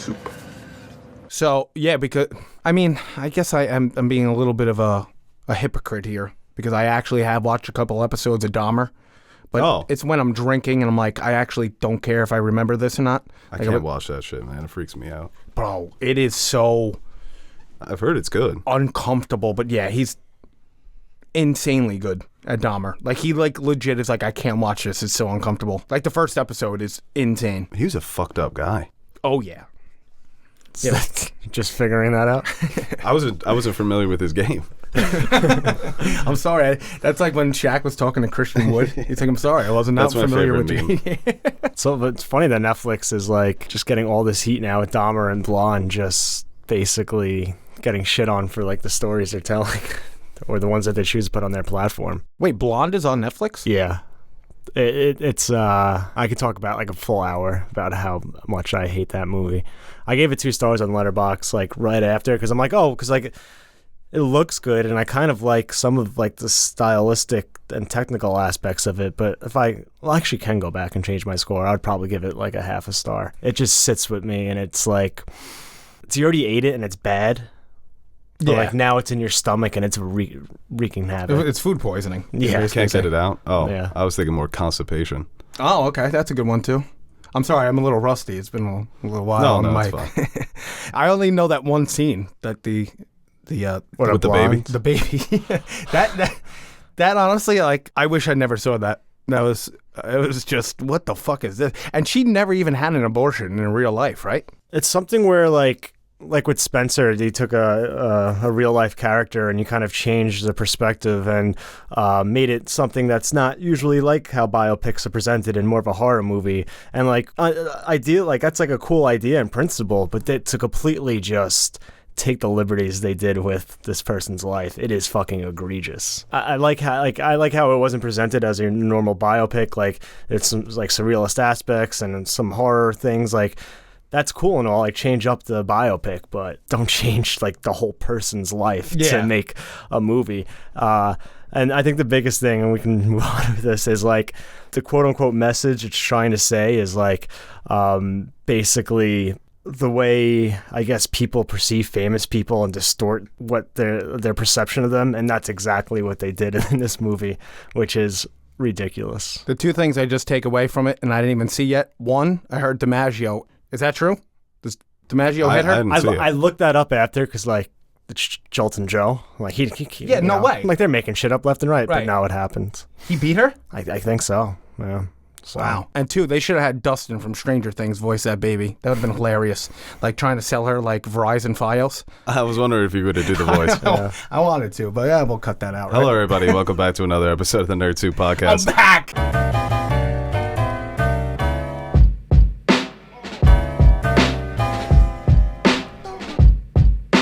soup. So, yeah, because, I mean, I guess I'm being a little bit of a hypocrite here because I actually have watched a couple episodes of Dahmer. But it's when I'm drinking and I'm like, I actually don't care if I remember this or not. I can't watch that shit, man. It freaks me out. Bro, it is so... I've heard it's good. Uncomfortable, but yeah, he's insanely good at Dahmer. Like, he, like, legit is like, I can't watch this. It's so uncomfortable. Like, the first episode is insane. He was a fucked up guy. Oh, yeah. Yeah. Just figuring that out. I wasn't familiar with his game. I'm sorry. That's like when Shaq was talking to Christian Wood. He's like, I'm sorry, I wasn't not familiar with you. So it's funny that Netflix is like just getting all this heat now with Dahmer and Blonde just basically getting shit on for like the stories they're telling or the ones that they choose to put on their platform. Wait, Blonde is on Netflix? Yeah. It's I could talk about like a full hour about how much I hate that movie. I gave it 2 stars on Letterboxd like right after because I'm like, because like it looks good and I kind of like some of like the stylistic and technical aspects of it, but if I actually can go back and change my score, I'd probably give it like a 0.5 star. It just sits with me and it's like you already ate it and it's bad. But like now it's in your stomach and it's wreaking havoc. It's food poisoning. Yeah. You can't get it out? Oh, yeah. I was thinking more constipation. Oh, okay. That's a good one too. I'm sorry, I'm a little rusty. It's been a little while on the mic. Fine. I only know that one scene that the with the baby? The baby. that honestly, like, I wish I never saw that. It was just, what the fuck is this? And she never even had an abortion in real life, right? It's something where like with Spencer, they took a real life character and you kind of changed the perspective and made it something that's not usually like how biopics are presented in more of a horror movie. And like that's like a cool idea in principle, but to completely just take the liberties they did with this person's life, it is fucking egregious. I like how it wasn't presented as a normal biopic. Like it's some like surrealist aspects and some horror things. Like that's cool and all. Like change up the biopic, but don't change like the whole person's life to make a movie. And I think the biggest thing, and we can move on with this, is like the quote unquote message it's trying to say is like basically the way I guess people perceive famous people and distort what their perception of them, and that's exactly what they did in this movie, which is ridiculous. The 2 things I just take away from it, and I didn't even see yet. 1, I heard DiMaggio. Is that true? Does DiMaggio hit her? I looked that up after because like it's Jolton Joe. Like he no way. Like they're making shit up left and right. But now it happened. He beat her? I think so. Yeah. So. Wow. And 2, they should have had Dustin from Stranger Things voice that baby. That would have been hilarious. Like trying to sell her like Verizon Fios. I was wondering if you would have do the voice. I wanted to, but yeah, we'll cut that out. Hello, everybody. Welcome back to another episode of the Nerd Soup Podcast. I'm back.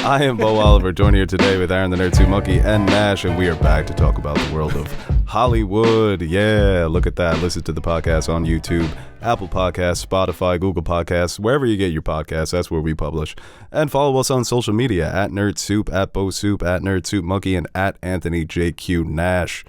I am Bo Oliver, joined here today with Aaron the Nerd Soup Monkey and Nash, and we are back to talk about the world of Hollywood. Yeah, look at that. Listen to the podcast on YouTube, Apple Podcasts, Spotify, Google Podcasts, wherever you get your podcasts. That's where we publish. And follow us on social media at Nerd Soup, at Bo Soup, at Nerd Soup Monkey, and at Anthony JQ Nash.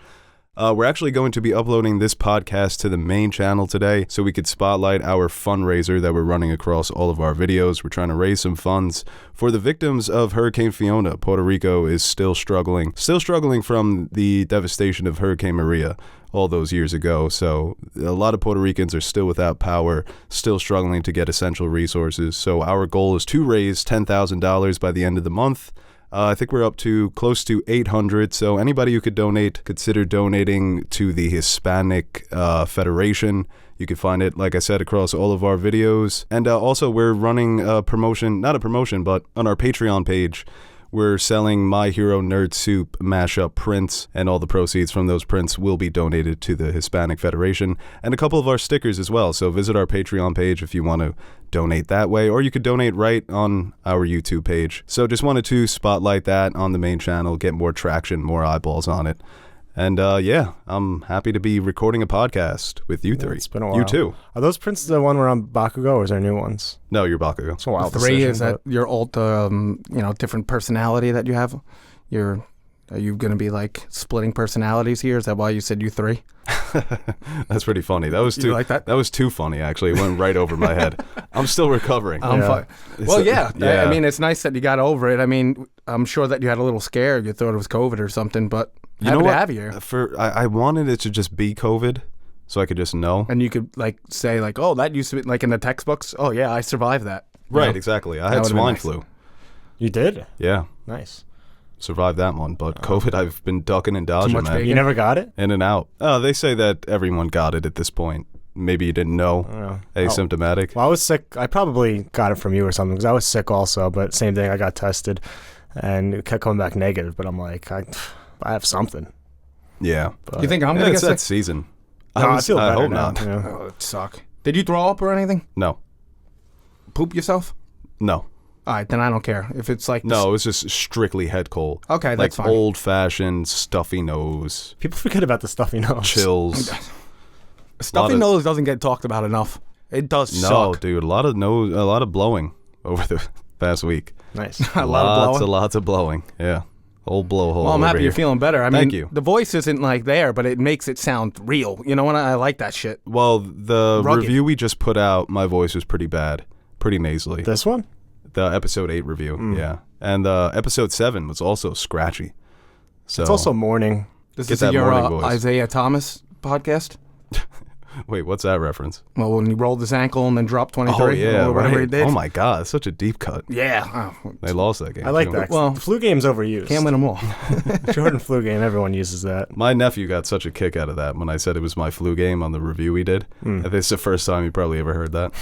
We're actually going to be uploading this podcast to the main channel today so we could spotlight our fundraiser that we're running across all of our videos. We're trying to raise some funds for the victims of Hurricane Fiona. Puerto Rico is still struggling from the devastation of Hurricane Maria all those years ago. So a lot of Puerto Ricans are still without power, still struggling to get essential resources. So our goal is to raise $10,000 by the end of the month. I think we're up to close to 800, so anybody who could donate, consider donating to the Hispanic Federation. You can find it, like I said, across all of our videos. And also, we're running a promotion, not a promotion, but on our Patreon page, we're selling My Hero Nerd Soup mashup prints, and all the proceeds from those prints will be donated to the Hispanic Federation, and a couple of our stickers as well. So visit our Patreon page if you want to donate that way, or you could donate right on our YouTube page. So just wanted to spotlight that on the main channel, get more traction, more eyeballs on it. And I'm happy to be recording a podcast with you 3. It's been a while. You too. Are those prints the one where I'm Bakugo, or is there new ones? No, you're Bakugo. It's a wild 3 decision, is that your old, different personality that you have? Your Are you going to be like splitting personalities here? Is that why you said you three? That's pretty funny. That was too like that? That was too funny. Actually, it went right over my head. I'm still recovering. I'm fine. Well, yeah. Yeah. I mean, it's nice that you got over it. I mean, I'm sure that you had a little scare. You thought it was COVID or something, but you happy know to what? have you here. I wanted it to just be COVID, so I could just know. And you could like say like, oh, that used to be like in the textbooks. Oh yeah, I survived that. Right, You know? exactly. I That had would've been swine nice. flu. You did? Yeah, Nice. survived that one. But COVID, I've been ducking and dodging, much man. bacon? You never got it? In and out. Oh, they say that everyone got it at this point. Maybe you didn't know. Asymptomatic. Well, I was sick. I probably got it from you or something because I was sick also, but same thing. I got tested and it kept coming back negative, but I'm like, I have something. Yeah. But You think I'm gonna It's get that sick? season. No, I feel better hope now. not. Yeah. Oh, it suck. Did you throw up or anything? No. Poop yourself? No. All right, then I don't care. If it's like No, it was just strictly head cold. Okay, like that's fine. old-fashioned stuffy nose, People forget about the stuffy nose. chills. stuffy of- nose doesn't get talked about enough. It does No, suck. dude, a lot of blowing over the past week. Nice. A lot of blowing. Lots of blowing. Yeah, old blowhole. Well, I'm over happy here. you're feeling better. I mean, Thank you. the voice isn't like there, but it makes it sound real. You know what? I like that shit. Well, the Rugged. review we just put out, my voice was pretty bad, pretty nasally. This one? The episode 8 review, yeah, and episode 7 was also scratchy. So It's also morning. This Get is that your morning voice. Isaiah Thomas podcast. wait, what's that reference? Well, when he rolled his ankle and then dropped 23 Oh yeah, or whatever he right. did. Oh my god, it's such a deep cut. Yeah. Oh, They lost that game. I like too. that. Well, the flu game's overused. can't win them all. Jordan flu game, everyone uses that. My nephew got such a kick out of that when I said it was my flu game on the review we did. I think it's the first time he probably ever heard that.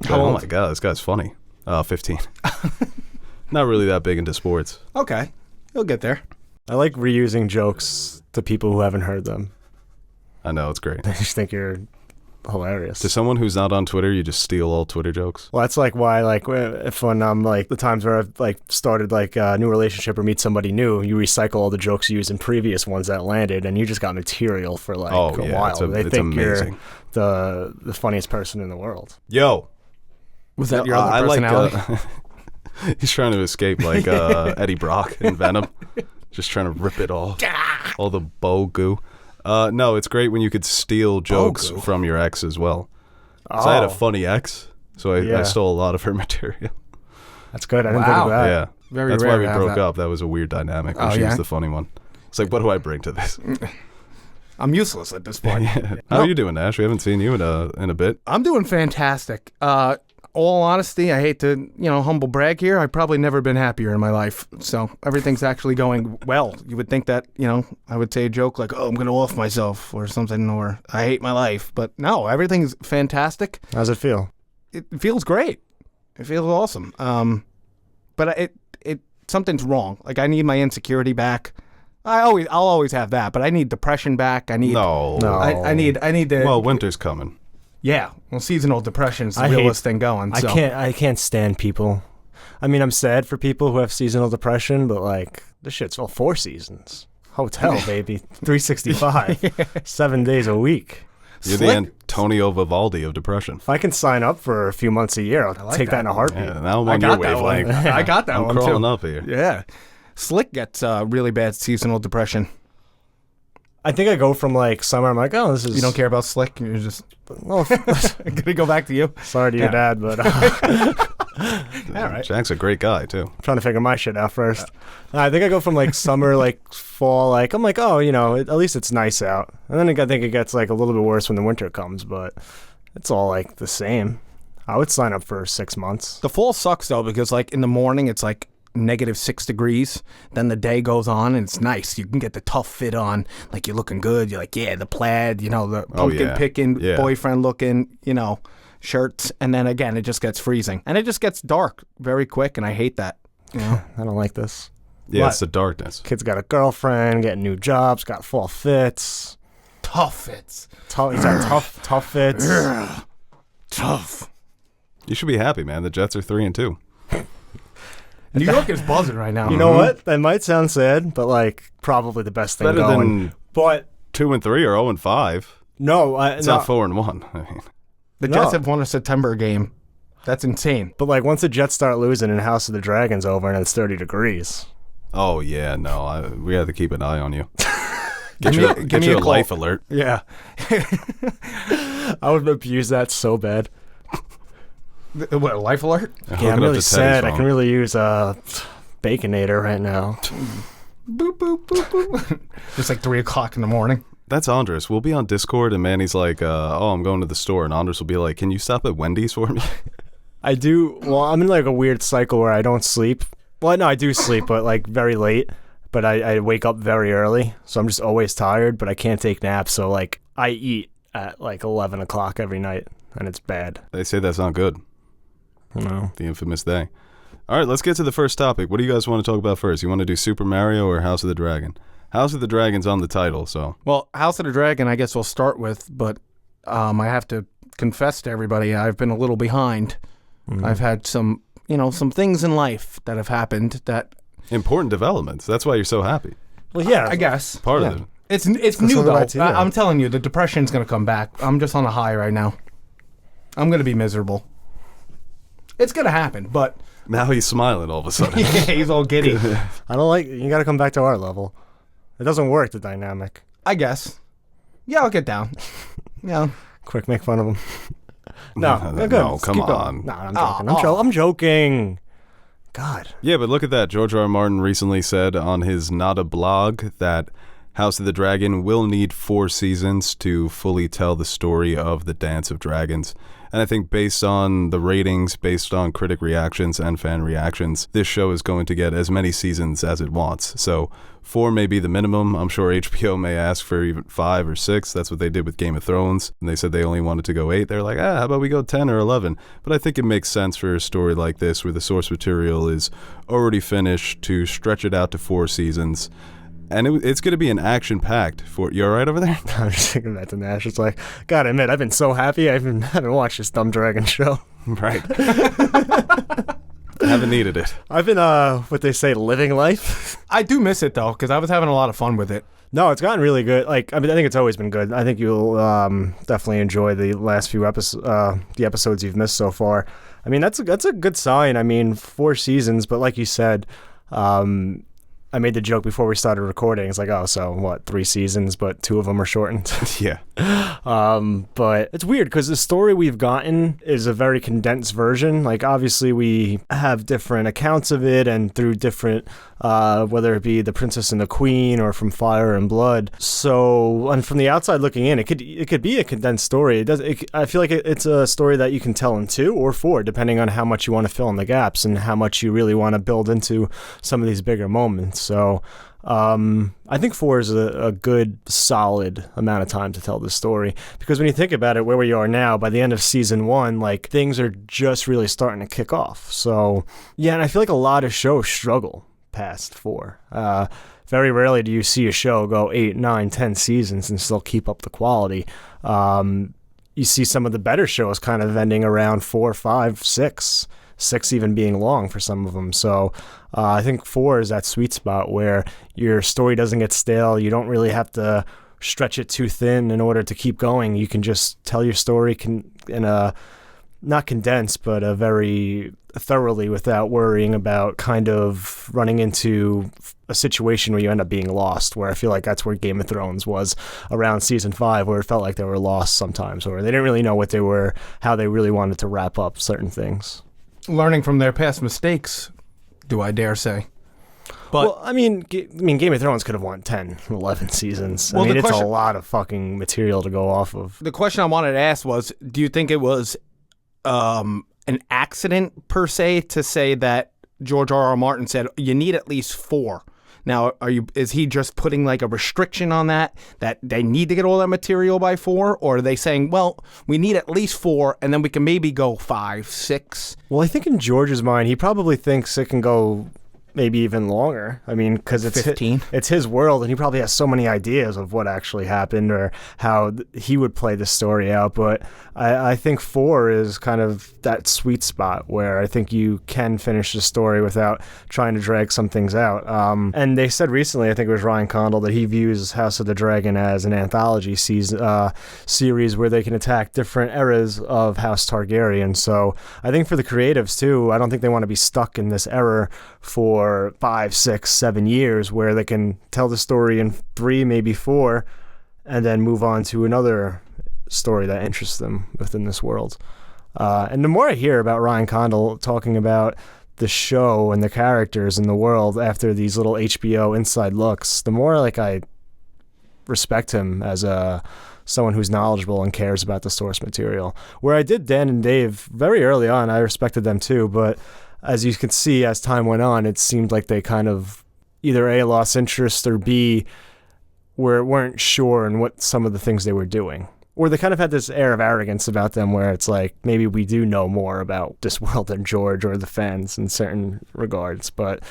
How Oh old? my god, this guy's funny. 15. Not really that big into sports. Okay. He'll get there. I like reusing jokes to people who haven't heard them. I know, it's great. I just think you're hilarious. To someone who's not on Twitter, you just steal all Twitter jokes. Well, that's like why, like, if when I'm like the times where I've like started like a new relationship or meet somebody new, you recycle all the jokes you used in previous ones that landed, and you just got material for like Oh, a yeah, while. it's They it's think amazing. you're the funniest person in the world. Yo, Was that your other personality? He's trying to escape like Eddie Brock in Venom. Just trying to rip it all the bow goo. No, it's great when you could steal jokes goo. from your ex as well. So I had a Oh. funny ex, so I Yeah. stole a lot of her material. That's good. I didn't Wow. think of that. Yeah, Very that's rare why we to have broke that. up. That was a weird dynamic. When Oh, she yeah? was the funny one. It's like, what do I bring to this? I'm useless at this point. How are you doing, Ash? We haven't seen you in a bit. I'm doing fantastic. All honesty, I hate to, humble brag here. I've probably never been happier in my life. So everything's actually going well. You would think that, I would say a joke like, oh, I'm going to off myself or something, or I hate my life. But no, everything's fantastic. How's it feel? It feels great. It feels awesome. But it something's wrong. Like I need my insecurity back. I'll always have that, but I need depression back. I need No. I need to Well, winter's coming. yeah. Well, seasonal depression is the I hate- realest thing going. So. I can't stand people. I mean, I'm sad for people who have seasonal depression, but like this shit's all 4 seasons. Hotel, baby. 365. 7 days a week. You're Slick. the Antonio Vivaldi of depression. If I can sign up for a few months a year, I'll like take that that. in a heartbeat. Yeah, now I'm I on your got that one. wavelength. I got that I'm one crawling too. up here. Yeah. Slick gets really bad seasonal depression. I think I go from like summer, I'm like, oh, this is... You don't care about Slick? You're just Well, gonna go back to you. sorry to your Yeah. dad, but All right. Jack's a great guy, too. I'm trying to figure my shit out first. I think I go from like summer, like fall, like I'm like, oh, at least it's nice out. And then I think it gets like a little bit worse when the winter comes, but it's all like the same. I would sign up for 6 months. The fall sucks though because like in the morning it's like -6 degrees. Then the day goes on and it's nice. You can get the tough fit on. Like you're looking good. You're like, yeah, the plaid, the pumpkin yeah. picking, Yeah. boyfriend looking, shirts. And then again, it just gets freezing. And it just gets dark very quick. And I hate that. I don't like this. Yeah, What? it's the darkness. Kid's got a girlfriend, getting new jobs, got fall fits. Tough fits. He's got tough fits. Tough. You should be happy, man. The Jets are 3-2. New York is buzzing right now. You know what? That might sound sad, but like probably the best thing Better going. than But 2-3 or 0-5. no, It's not 4-1. I mean, The No. Jets have won a September game. That's insane. But like once the Jets start losing and House of the Dragon's over and it's 30 degrees, Oh, yeah, no, we have to keep an eye on you. Give me a call. life alert. Yeah. I would abuse that so bad. What, a life alert? Yeah, I'm really sad. I can really use a Baconator right now. Boop, boop, boop, boop. It's like 3 o'clock in the morning. That's Andres. We'll be on Discord, and Manny's like, oh, I'm going to the store. And Andres will be like, can you stop at Wendy's for me? I do. Well, I'm in like a weird cycle where I don't sleep. Well, no, I do sleep, but like very late. But I wake up very early, so I'm just always tired, but I can't take naps. So like I eat at like 11 o'clock every night, and it's bad. They say that's not good. No. The infamous day. All right, let's get to the first topic. What do you guys want to talk about first? You want to do Super Mario or House of the Dragon? House of the Dragon's on the title, so. Well, House of the Dragon, I guess we'll start with, but I have to confess to everybody, I've been a little behind. Mm-hmm. I've had some things in life that have happened that... Important developments. That's why you're so happy. Well, yeah. I guess. Part of it. It's new, though. I'm telling you, the depression's going to come back. I'm just on a high right now. I'm going to be miserable. It's going to happen, but... Now he's smiling all of a sudden. Yeah, he's all giddy. I don't like... You got to come back to our level. It doesn't work, the dynamic. I guess. Yeah, I'll get down. Yeah. Quick, make fun of him. No, come on. No, I'm joking. I'm joking. God. Yeah, but look at that. George R.R. Martin recently said on his Not a blog that House of the Dragon will need 4 seasons to fully tell the story of the Dance of Dragons. And I think based on the ratings, based on critic reactions and fan reactions, this show is going to get as many seasons as it wants. So 4 may be the minimum. I'm sure HBO may ask for even 5 or 6. That's what they did with Game of Thrones. And they said they only wanted to go 8. They're like, how about we go 10 or 11? But I think it makes sense for a story like this where the source material is already finished to stretch it out to 4 seasons. And it's going to be an action-packed for... You all right over there? I'm just thinking about the Nash. It's like, gotta admit, I've been so happy I haven't watched this dumb dragon show. Right. I haven't needed it. I've been, what they say, living life. I do miss it, though, because I was having a lot of fun with it. No, it's gotten really good. Like, I mean, I think it's always been good. I think you'll definitely enjoy the last few episodes you've missed so far. I mean, that's a good sign. I mean, 4 seasons, but like you said... I made the joke before we started recording. It's like, oh, so what, 3 seasons, but 2 of them are shortened? Yeah. But it's weird because the story we've gotten is a very condensed version. Like, obviously, we have different accounts of it and through different, whether it be The Princess and the Queen or from Fire and Blood. So, and from the outside looking in, it could be a condensed story. I feel like it's a story that you can tell in 2 or 4, depending on how much you want to fill in the gaps and how much you really want to build into some of these bigger moments. So I think 4 is a good, solid amount of time to tell this story. Because when you think about it, where we are now, by the end of season 1, like, things are just really starting to kick off. So, yeah, and I feel like a lot of shows struggle past 4. Very rarely do you see a show go 8, 9, 10 seasons and still keep up the quality. You see some of the better shows kind of ending around 4, 5, 6 even being long for some of them. So I think 4 is that sweet spot where your story doesn't get stale. You don't really have to stretch it too thin in order to keep going. You can just tell your story in a, not condensed, but a very thoroughly without worrying about kind of running into a situation where you end up being lost, where I feel like that's where Game of Thrones was around season 5, where it felt like they were lost sometimes, or they didn't really know what they were, how they really wanted to wrap up certain things. Learning from their past mistakes, do I dare say. But well, I mean, Game of Thrones could have won 10, 11 seasons. Well, I mean, it's a lot of fucking material to go off of. The question I wanted to ask was, do you think it was an accident, per se, to say that George R.R. Martin said, you need at least 4? Now, is he just putting like a restriction on that they need to get all that material by 4? Or are they saying, well, we need at least 4 and then we can maybe go 5, 6? Well, I think in George's mind, he probably thinks it can go maybe even longer. I mean, because it's 15. It's his world, and he probably has so many ideas of what actually happened or how he would play the story out. But I think 4 is kind of that sweet spot where I think you can finish the story without trying to drag some things out. And they said recently, I think it was Ryan Condal, that he views House of the Dragon as an anthology series where they can attack different eras of House Targaryen. So I think for the creatives too, I don't think they want to be stuck in this era for for 5, 6, 7 years, where they can tell the story in 3, maybe 4, and then move on to another story that interests them within this world. And the more I hear about Ryan Condal talking about the show and the characters in the world after these little HBO inside looks, the more like I respect him as someone who's knowledgeable and cares about the source material. Where I did Dan and Dave very early on, I respected them too, but as you can see, as time went on, it seemed like they kind of either A, lost interest, or B, weren't sure in what some of the things they were doing. Or they kind of had this air of arrogance about them where it's like, maybe we do know more about this world than George or the fans in certain regards. But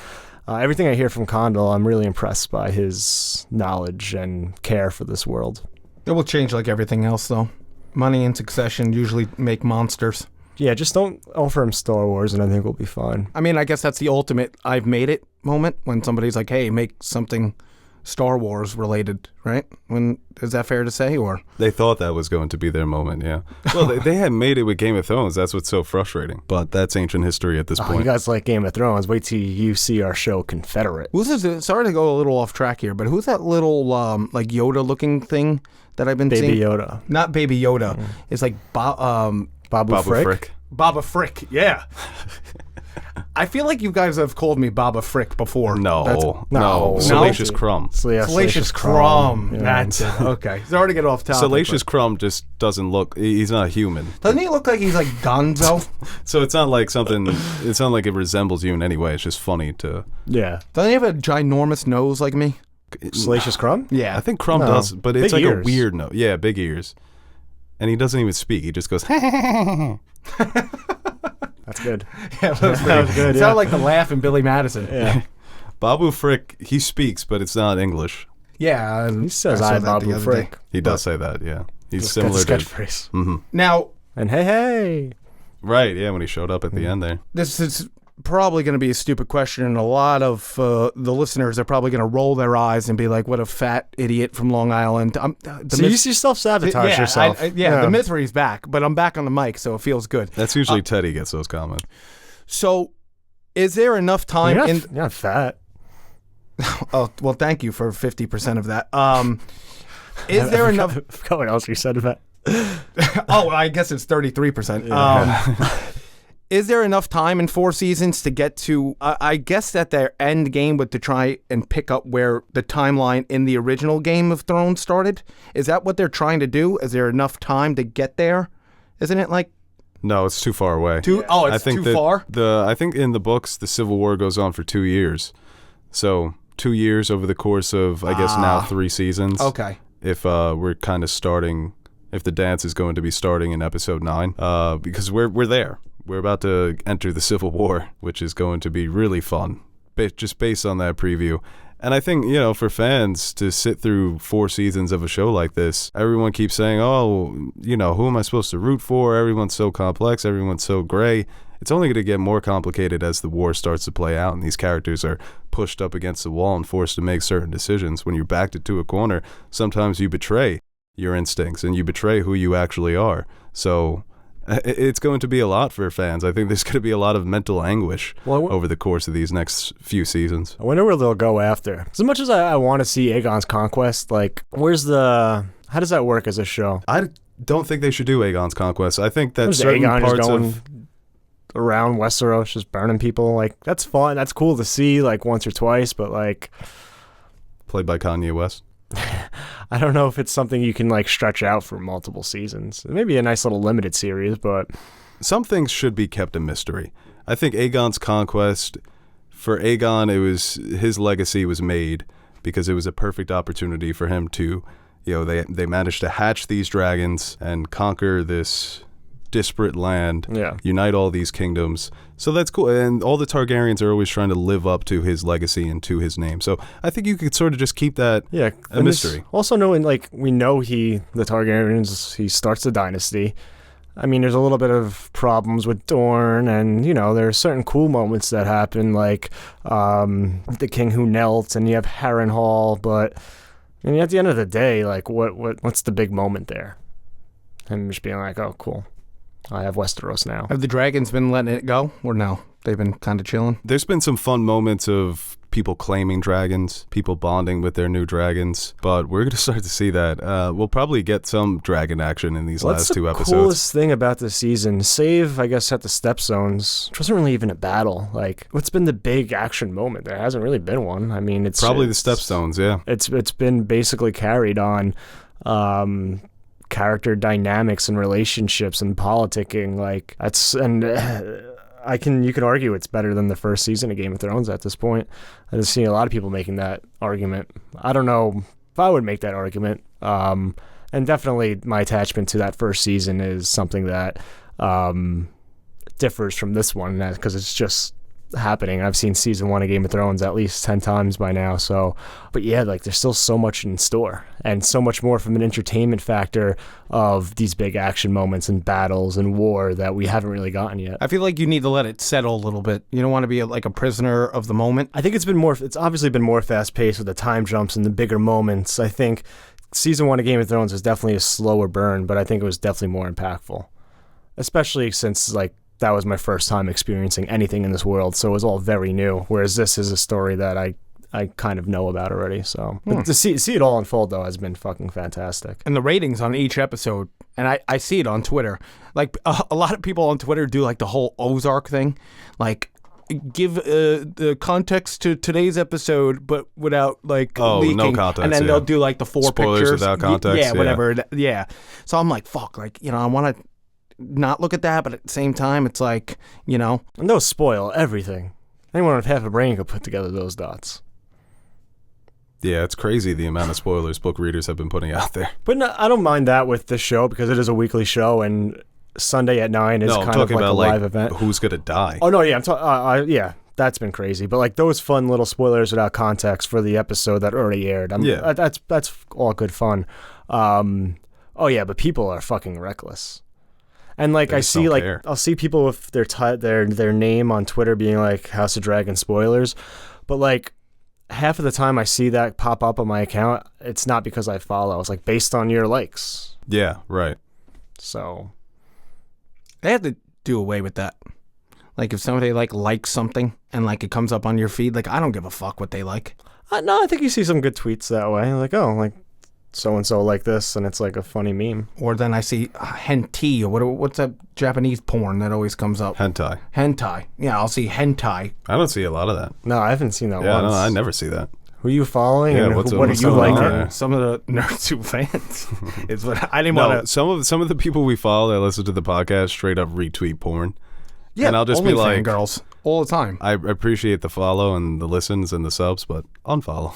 everything I hear from Condal, I'm really impressed by his knowledge and care for this world. It will change like everything else, though. Money and succession usually make monsters. Yeah, just don't offer him Star Wars and I think we'll be fine. I mean, I guess that's the ultimate I've made it moment when somebody's like, hey, make something Star Wars related, right? Is that fair to say? Or they thought that was going to be their moment, yeah. Well, they had made it with Game of Thrones. That's what's so frustrating. But that's ancient history at this point. You guys like Game of Thrones. Wait till you see our show Confederate. Sorry to go a little off track here, but who's that little like Yoda-looking thing that I've been seeing? Baby Yoda. Not Baby Yoda. It's like Babu Frick. Baba Frick, yeah. I feel like you guys have called me Baba Frick before. No. No. Salacious Crumb. Salacious Crumb. Yeah. That's it. Okay. Sorry to get off topic. Salacious Crumb just doesn't look, he's not human. Doesn't he look like he's like Gonzo? So it's not like it's not like it resembles you in any way. It's just funny to. Yeah. Doesn't he have a ginormous nose like me? Salacious Crumb? Yeah. I think Crumb does, but it's big like ears. a weird nose. Yeah, big ears. And he doesn't even speak. He just goes, That's good. Yeah, that was good. It sounded like the laugh in Billy Madison. Yeah. Babu Frick, he speaks, but it's not English. Yeah. He says, I Babu Frick. He does say that, yeah. He's That's similar a to. catchphrase. Mm-hmm. Now. And hey. Right, yeah, when he showed up at the end there. This is probably going to be a stupid question, and a lot of the listeners are probably going to roll their eyes and be like, what a fat idiot from Long Island. So you self-sabotage yourself. The misery's back, but I'm back on the mic, so it feels good. That's usually Teddy gets those comments. So is there enough time you're not fat. Oh, well, thank you for 50% of that. Is there enough? I forgot what else you said about. Oh, I guess it's 33%. Yeah. Is there enough time in 4 seasons to get to, I guess that their end game would to try and pick up where the timeline in the original Game of Thrones started? Is that what they're trying to do? Is there enough time to get there? Isn't it like? No, it's too far away. It's too far? I think in the books, the Civil War goes on for 2 years. So 2 years over the course of, I guess now 3 seasons. Okay. If we're kind of starting, if the dance is going to be starting in episode 9, because we're there. We're about to enter the Civil War, which is going to be really fun, just based on that preview. And I think, for fans to sit through 4 seasons of a show like this, everyone keeps saying, oh, who am I supposed to root for? Everyone's so complex. Everyone's so gray. It's only going to get more complicated as the war starts to play out and these characters are pushed up against the wall and forced to make certain decisions. When you're backed into a corner, sometimes you betray your instincts and you betray who you actually are. So it's going to be a lot for fans. I think there's going to be a lot of mental anguish over the course of these next few seasons. I wonder where they'll go after. As much as I want to see Aegon's Conquest, like, how does that work as a show? I don't think they should do Aegon's Conquest. I think that certain Aegon parts just going of around Westeros just burning people, like, that's fun. That's cool to see, like, once or twice, but, like, played by Kanye West. I don't know if it's something you can like stretch out for multiple seasons. It may be a nice little limited series, but some things should be kept a mystery. I think Aegon's Conquest, for Aegon, his legacy was made because it was a perfect opportunity for him to, they managed to hatch these dragons and conquer this disparate land, unite all these kingdoms. So that's cool. And all the Targaryens are always trying to live up to his legacy and to his name. So I think you could sort of just keep that a mystery. Also knowing, like, we know the Targaryens, he starts the dynasty. I mean, there's a little bit of problems with Dorne, and, there are certain cool moments that happen, like the king who knelt, and you have Harrenhal, but at the end of the day, like, what's the big moment there? Him just being like, oh, cool. I have Westeros now. Have the dragons been letting it go, or no? They've been kind of chilling? There's been some fun moments of people claiming dragons, people bonding with their new dragons, but we're going to start to see that. We'll probably get some dragon action in these last 2 episodes. What's the coolest thing about this season? Save, I guess, at the Stepstones, which wasn't really even a battle. Like, what's been the big action moment? There hasn't really been one. I mean, it's probably the Stepstones, yeah. It's been basically carried on character dynamics and relationships and politicking. Like, that's... and. You could argue it's better than the first season of Game of Thrones at this point. I've seen a lot of people making that argument. I don't know if I would make that argument. And definitely my attachment to that first season is something that differs from this one because it's just happening. I've seen season 1 of Game of Thrones at least 10 times by now. So, but yeah, like there's still so much in store and so much more from an entertainment factor of these big action moments and battles and war that we haven't really gotten yet. I feel like you need to let it settle a little bit. You don't want to be like a prisoner of the moment. I think it's obviously been more fast paced with the time jumps and the bigger moments. I think season 1 of Game of Thrones was definitely a slower burn, but I think it was definitely more impactful, especially since like that was my first time experiencing anything in this world, so it was all very new, whereas this is a story that I kind of know about already. So but to see it all unfold, though, has been fucking fantastic. And the ratings on each episode, and I see it on Twitter, like a lot of people on Twitter do like the whole Ozark thing, like give the context to today's episode, but without like leaking. No context, and then they'll do like the 4 spoilers pictures without context. Yeah, whatever. Yeah. So I'm like, fuck, like, I want to not look at that, but at the same time, it's like, And those spoil everything. Anyone with half a brain could put together those dots. Yeah, it's crazy the amount of spoilers book readers have been putting out there. But no, I don't mind that with this show because it is a weekly show and Sunday at 9 is kind of like a live event. Who's gonna die? Oh no, yeah, I'm talking. Yeah, that's been crazy. But like those fun little spoilers without context for the episode that already aired. That's all good fun. Oh yeah, but people are fucking reckless. And like I'll see people with their name on Twitter being like House of Dragon spoilers, but like half of the time I see that pop up on my account, it's not because I follow. It's like based on your likes. Yeah, right. So they have to do away with that. Like if somebody likes something and like it comes up on your feed, like I don't give a fuck what they like. No, I think you see some good tweets that way. Like, oh, like so-and-so like this, and it's like a funny meme. Or then I see hentai, or what's that Japanese porn that always comes up? Hentai. Yeah, I'll see hentai. I don't see a lot of that. No, I haven't seen that once. No, I never see that. Who are you following? Yeah, and what are you liking? Some of the Nerdtube fans. It's what I didn't want to. Some of the people we follow that listen to the podcast straight up retweet porn. Yeah, and I'll just be like, girls all the time. I appreciate the follow and the listens and the subs, but unfollow.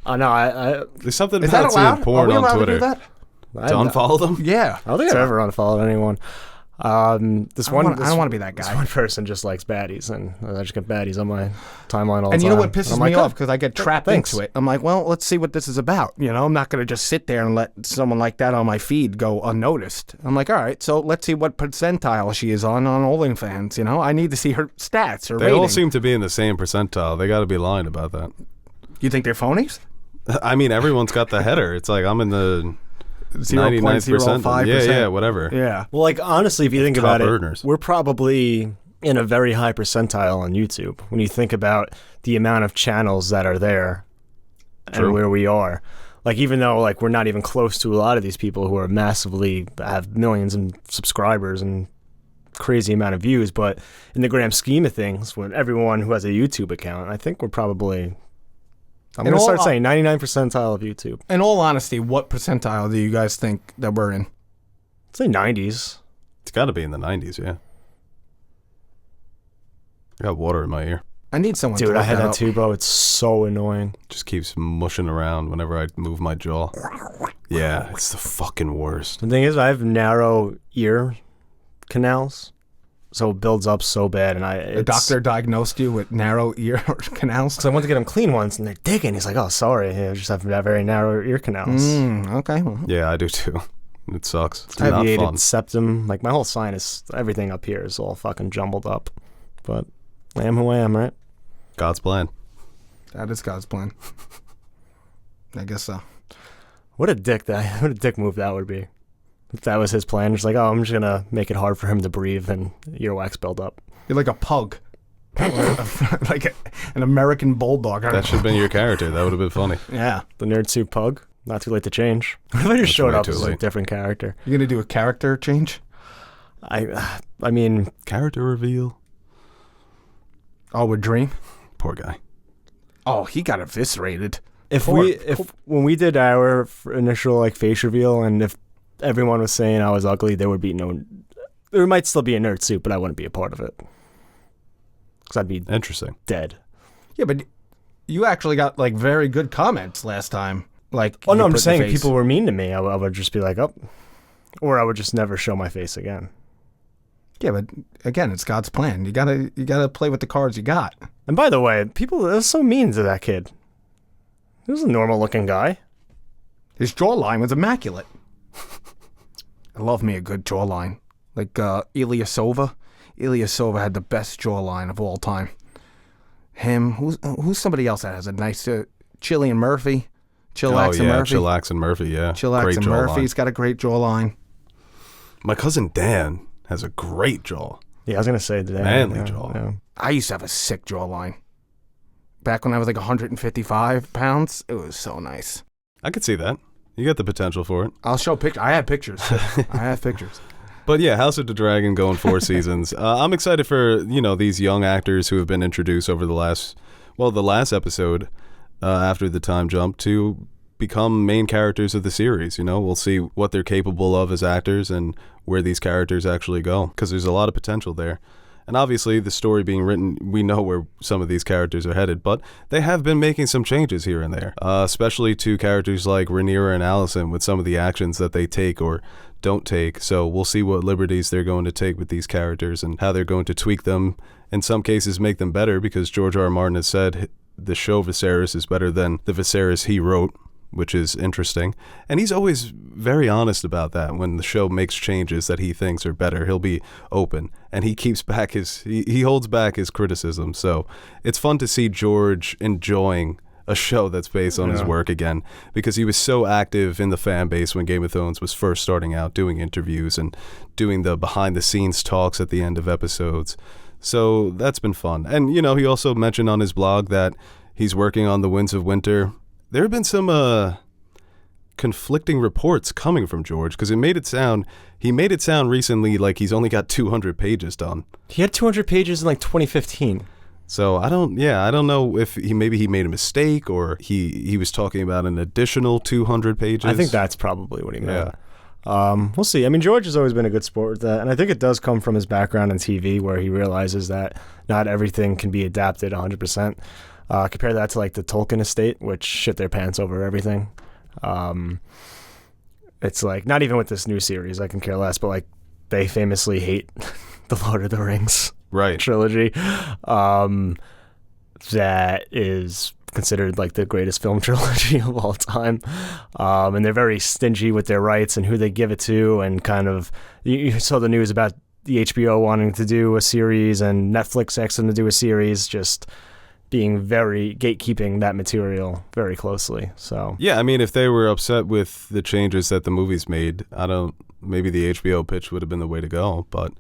No, there's something about seeing porn on Twitter. To unfollow them? Yeah, I don't think I've ever unfollowed anyone. I don't want to be that guy. This one person just likes baddies, and I just get baddies on my timeline all the time. And you know what pisses me off? Because I get trapped into it. I'm like, well, let's see what this is about. I'm not going to just sit there and let someone like that on my feed go unnoticed. I'm like, all right, so let's see what percentile she is on OnlyFans. I need to see her stats or They rating. all seem to be in the same percentile. They got to be lying about that. You think they're phonies? I mean, everyone's got the header. It's like I'm in the 99%. Yeah, whatever. Yeah. Well, like honestly, if you think about earners. We're probably in a very high percentile on YouTube when you think about the amount of channels that are there and where we are. Like even though like we're not even close to a lot of these people who are massively have millions of subscribers and crazy amount of views, but in the grand scheme of things, when everyone who has a YouTube account, I think we're probably. I'm going to start saying 99 percentile of YouTube. In all honesty, what percentile do you guys think that we're in? I'd say 90s. It's got to be in the 90s, yeah. I got water in my ear. I need someone to Dude, look I had that up. too, bro. It's so annoying. Just keeps mushing around whenever I move my jaw. Yeah, it's the fucking worst. The thing is, I have narrow ear canals. So it builds up so bad, and the doctor diagnosed you with narrow ear canals. Because I went to get them clean once, and they're digging. He's like, "Oh, sorry, I just have very narrow ear canals." Okay. Well. Yeah, I do too. It sucks. It's I have not the fun. septum, like my whole sinus, everything up here is all fucking jumbled up. But I am who I am, right? God's plan. That is God's plan. I guess so. What a dick move that would be. If that was his plan, it's like, oh, I'm just gonna make it hard for him to breathe and earwax build up. You're like a pug. Like an American bulldog. That should have been your character. That would have been funny. Yeah. The nerd suit pug. Not too late to change. If I just showed up as a different character. You gonna do a character change? I mean, Character reveal. Oh, with Dream? Poor guy. Oh, he got eviscerated. When we did our initial like face reveal, and if everyone was saying I was ugly, there might still be a nerd suit, but I wouldn't be a part of it because I'd be interesting dead. Yeah, but you actually got like very good comments last time. Like, oh no, I'm just saying if people were mean to me, I would just be like, oh, or I would just never show my face again. Yeah, but again, it's God's plan. You gotta play with the cards you got. And by the way, people are so mean to that kid. He was a normal looking guy. His jawline was immaculate. I love me a good jawline. Like Ilyasova. Ilyasova had the best jawline of all time. Him. Who's somebody else that has a nice Cillian Murphy. Chillax and Murphy. Chillax and Murphy, yeah. Chillax and Murphy's got a great jawline. My cousin Dan has a great jaw. Yeah, I was going to say that. Manly jaw. Yeah. I used to have a sick jawline. Back when I was like 155 pounds, it was so nice. I could see that. You got the potential for it. I'll show pictures. I have pictures. I have pictures. But yeah, House of the Dragon going 4 seasons. I'm excited for, these young actors who have been introduced over the last episode after the time jump to become main characters of the series. We'll see what they're capable of as actors and where these characters actually go, because there's a lot of potential there. And obviously, the story being written, we know where some of these characters are headed, but they have been making some changes here and there, especially to characters like Rhaenyra and Alicent with some of the actions that they take or don't take. So we'll see what liberties they're going to take with these characters and how they're going to tweak them, in some cases make them better, because George R.R. Martin has said the show Viserys is better than the Viserys he wrote, which is interesting. And he's always very honest about that. When the show makes changes that he thinks are better, he'll be open, and he keeps back he holds back his criticism. So it's fun to see George enjoying a show that's based on his work again, because he was so active in the fan base when Game of Thrones was first starting out, doing interviews and doing the behind the scenes talks at the end of episodes. So that's been fun. And he also mentioned on his blog that he's working on The Winds of Winter. There have been some conflicting reports coming from George, because he made it sound recently like he's only got 200 pages done. He had 200 pages in like 2015. So I don't know if he made a mistake, or he was talking about an additional 200 pages. I think that's probably what he meant. Yeah. We'll see. I mean, George has always been a good sport with that, and I think it does come from his background in TV, where he realizes that not everything can be adapted 100%. Compare that to like the Tolkien estate, which shit their pants over everything. It's like, not even with this new series, I can care less, but like they famously hate the Lord of the Rings trilogy. That is considered like the greatest film trilogy of all time. And they're very stingy with their rights and who they give it to, and kind of, you saw the news about the HBO wanting to do a series and Netflix asking them to do a series, just being very gatekeeping that material very closely. So yeah, I mean, if they were upset with the changes that the movies made, maybe the HBO pitch would have been the way to go, but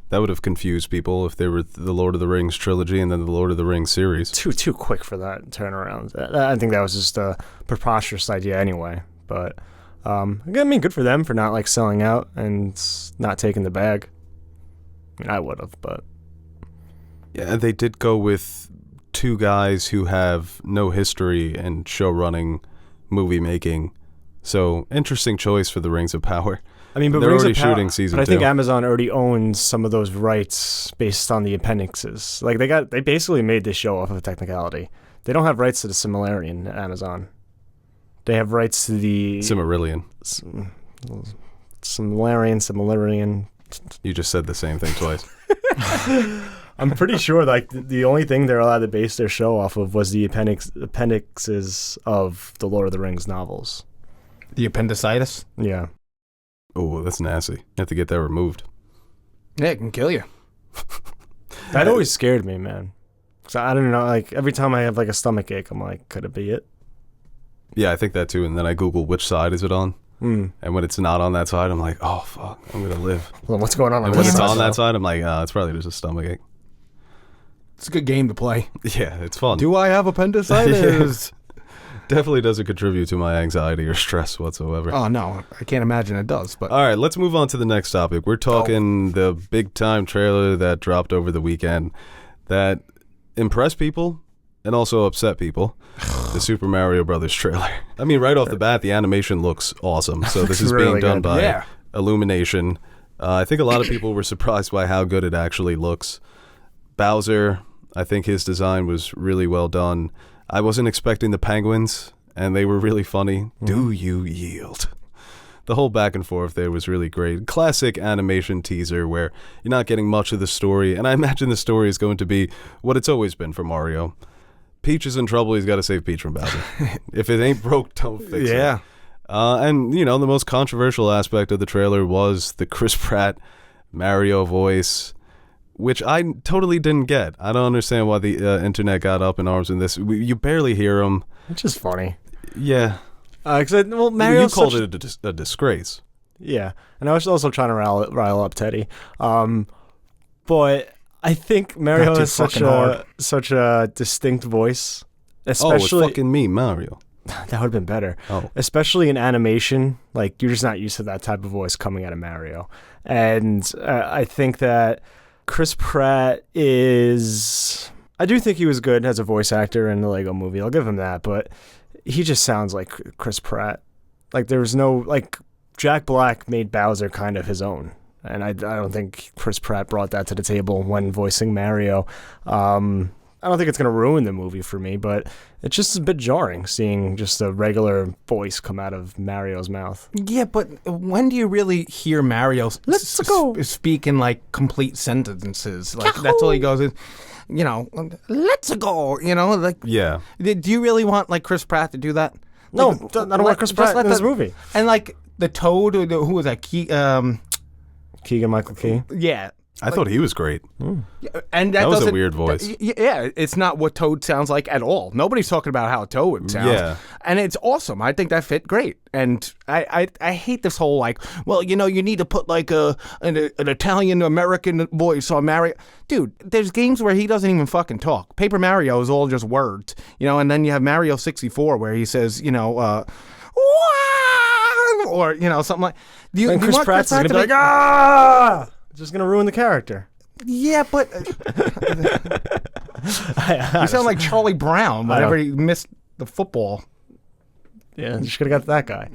that would have confused people if they were the Lord of the Rings trilogy and then the Lord of the Rings series. Too quick for that turnaround. I think that was just a preposterous idea anyway. But I mean, good for them for not like selling out and not taking the bag. I mean, I would have, but yeah, they did go with 2 guys who have no history in show running, movie making. So interesting choice for the Rings of Power. I mean, but they're already shooting season 2. But I think Amazon already owns some of those rights based on the appendixes. Like they basically made this show off of a technicality. They don't have rights to the Silmarillion, Amazon. They have rights to the Silmarillion. Silmarillion. You just said the same thing twice. I'm pretty sure like the only thing they're allowed to base their show off of was the appendixes of the Lord of the Rings novels. The appendicitis? Yeah. Oh, that's nasty. You have to get that removed. Yeah, it can kill you. That always scared me, man. So I don't know, like every time I have like a stomach ache, I'm like, could it be it? Yeah, I think that too. And then I Google which side is it on. And when it's not on that side, I'm like, oh, fuck, I'm going to live. Well, what's going on and this when it's side, on that side, I'm like, it's probably just a stomachache. It's a good game to play. Yeah, it's fun. Do I have appendicitis? Definitely doesn't contribute to my anxiety or stress whatsoever. Oh, no. I can't imagine it does. But all right, let's move on to the next topic. We're talking the big-time trailer that dropped over the weekend that impressed people and also upset people. The Super Mario Brothers trailer. I mean, right off the bat, the animation looks awesome. So this is really being done good. by Illumination. I think a lot of people were surprised by how good it actually looks. Bowser, I think his design was really well done. I wasn't expecting the penguins, and they were really funny. Do you yield? The whole back and forth there was really great. Classic animation teaser where you're not getting much of the story, and I imagine the story is going to be what it's always been for Mario. Peach is in trouble, he's got to save Peach from Bowser. If it ain't broke, don't fix it. And, you know, the most controversial aspect of the trailer was the Chris Pratt Mario voice, which I totally didn't get. I don't understand why the internet got up in arms in this. You barely hear him. Which is funny. Yeah. Mario, you called it a disgrace. Yeah, and I was also trying to rile up Teddy. But I think Mario has such a distinct voice, especially it's fucking me, Mario. That would have been better. Oh. Especially in animation, like you're just not used to that type of voice coming out of Mario. And I think that Chris Pratt is... I do think he was good as a voice actor in the Lego movie. I'll give him that, but he just sounds like Chris Pratt. Like there was no... Like Jack Black made Bowser kind of his own. And I don't think Chris Pratt brought that to the table when voicing Mario. I don't think it's going to ruin the movie for me, but it's just a bit jarring seeing just a regular voice come out of Mario's mouth. Yeah, but when do you really hear Mario speak in like complete sentences? Like that's all he goes in. You know, let's go. You know, like yeah. Do you really want like Chris Pratt to do that? No, like, I don't want Chris Pratt in this movie. And like the Toad, who was that? Keegan-Michael Key. Yeah. I thought he was great. And that was a weird voice. Yeah, it's not what Toad sounds like at all. Nobody's talking about how Toad sounds. Yeah. And it's awesome. I think that fit great. And I hate this whole like, well, you know, you need to put like an Italian-American voice on Mario. Dude, there's games where he doesn't even fucking talk. Paper Mario is all just words, you know, and then you have Mario 64 where he says, you know, or, you know, something like... And Chris Pratt's going to be like, ah! Just going to ruin the character. Yeah, but... you sound like Charlie Brown whenever he missed the football. Yeah, you should have got that guy.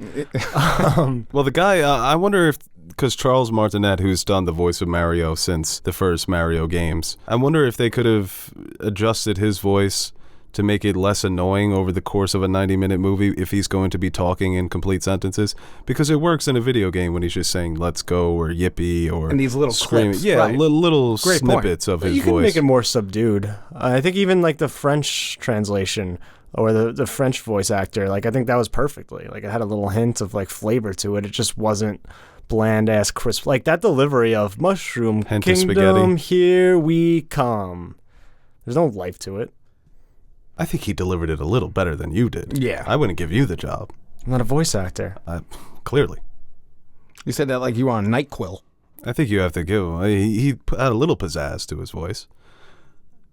Well, the guy, I wonder if... Because Charles Martinet, who's done the voice of Mario since the first Mario games, I wonder if they could have adjusted his voice to make it less annoying over the course of a 90-minute movie if he's going to be talking in complete sentences, because it works in a video game when he's just saying "let's go" or "yippee" or and these little screaming. clips, yeah, right. little snippets of his you voice. You can make it more subdued. I think even like the French translation or the French voice actor, like I think that was perfectly. Like it had a little hint of like flavor to it. It just wasn't bland ass crisp. Like that delivery of Mushroom Hint Kingdom, of spaghetti. Here we come. There's no life to it. I think he delivered it a little better than you did. Yeah. I wouldn't give you the job. I'm not a voice actor. Clearly. You said that like you were on NyQuil. I think you have to give him. He put out a little pizzazz to his voice.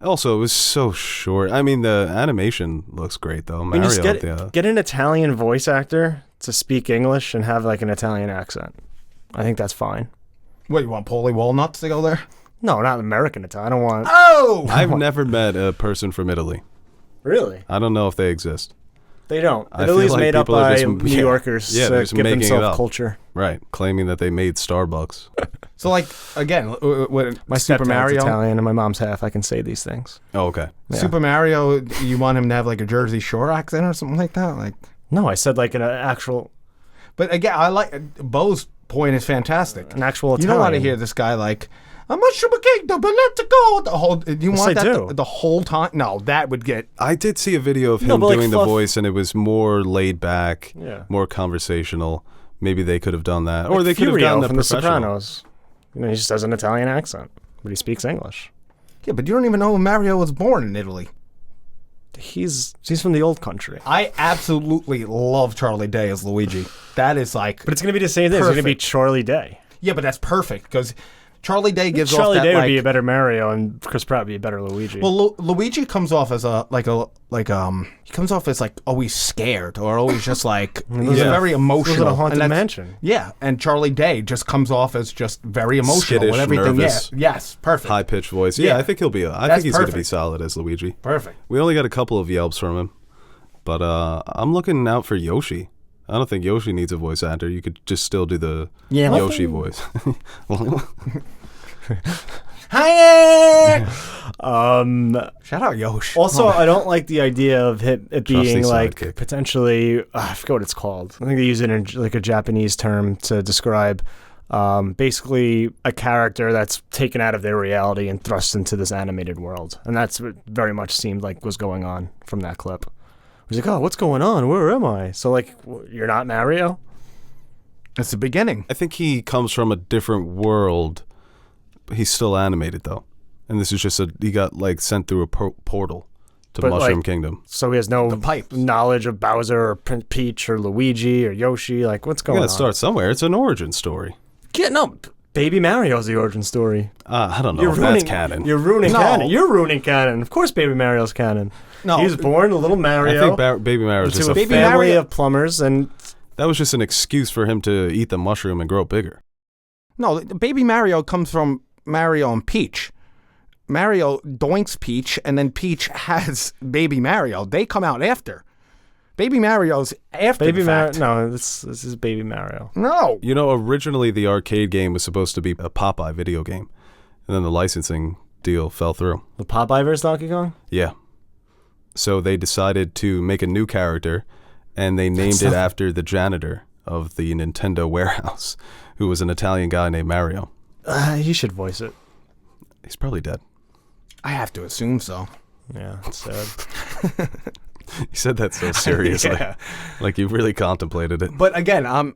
Also, it was so short. I mean, the animation looks great, though. Mario, just get an Italian voice actor to speak English and have like an Italian accent. I think that's fine. What, you want Paulie Walnuts to go there? No, not American Italian. I don't want... Oh! I've never met a person from Italy. Really? I don't know if they exist. They don't. I Italy's feel like made up people are by just- New yeah. Yorkers Yeah, to they're just give making it themselves up. culture. Right, claiming that they made Starbucks. So, like, again, what, My Super stepdad's Mario? Italian and my mom's half. I can say these things. Oh, okay. Yeah. Super Mario, you want him to have like a Jersey Shore accent or something like that? Like, No, I said like an actual but again, I like Bo's point is fantastic. An actual You Italian. don't want to hear this guy like, I'm a Super Kingdom, but let's go. The whole, do you Yes, want I that do. the whole time? No, that would get. I did see a video of No, him but, like, doing the fluff- voice, and it was more laid back, Yeah. more conversational. Maybe they could have done that. Or Like they could have Furio done the from The professional. Sopranos. You know, he just has an Italian accent, but he speaks English. Yeah, but you don't even know when Mario was born in Italy. He's from the old country. I absolutely love Charlie Day as Luigi. That is like... But it's going to be the same thing. It's going to be Charlie Day. Yeah, but that's perfsect because Charlie Day gives Charlie off that Day would like... be a better Mario, and Chris Pratt would be a better Luigi. Well, Luigi comes off as he comes off as like always scared or always just like he's very emotional. A haunted mansion. Yeah, and Charlie Day just comes off as just very emotional Skittish, and everything. nervous. Yeah, yes, perfect. High pitched voice. Yeah, I think he'll be. I think he's going to be solid as Luigi. Perfect. We only got a couple of yelps from him, but I'm looking out for Yoshi. I don't think Yoshi needs a voice actor. You could just still do the Yoshi voice. Hi. Shout out Yoshi. Also, I don't like the idea of it being like sidekick. potentially. I forget what it's called. I think they use it in like a Japanese term to describe basically a character that's taken out of their reality and thrust into this animated world, and that's what very much seemed like was going on from that clip. He's like, "Oh, what's going on? Where am I?" So like, you're not Mario? It's the beginning. I think he comes from a different world. He's still animated though, and this is just he got like sent through a portal to Mushroom Kingdom. So he has no knowledge of Bowser or Peach or Luigi or Yoshi. Like, what's going on? You gotta start somewhere. It's an origin story. Baby Mario's the origin story. I don't know if that's canon. You're ruining canon. You're ruining canon. Of course, Baby Mario's canon. No, he was born a little Mario. I think Baby Mario's just a family of plumbers, and that was just an excuse for him to eat the mushroom and grow bigger. No, Baby Mario comes from Mario and Peach. Mario doinks Peach, and then Peach has Baby Mario. They come out after. Baby Mario's after Baby the fact. No, this is Baby Mario. No. You know, originally the arcade game was supposed to be a Popeye video game, and then the licensing deal fell through. The Popeye vs. Donkey Kong? Yeah. So they decided to make a new character, and they named it after the janitor of the Nintendo warehouse, who was an Italian guy named Mario. He should voice it. He's probably dead. I have to assume so. Yeah, it's sad. You said that so seriously. Yeah. Like you really contemplated it. But again, I'm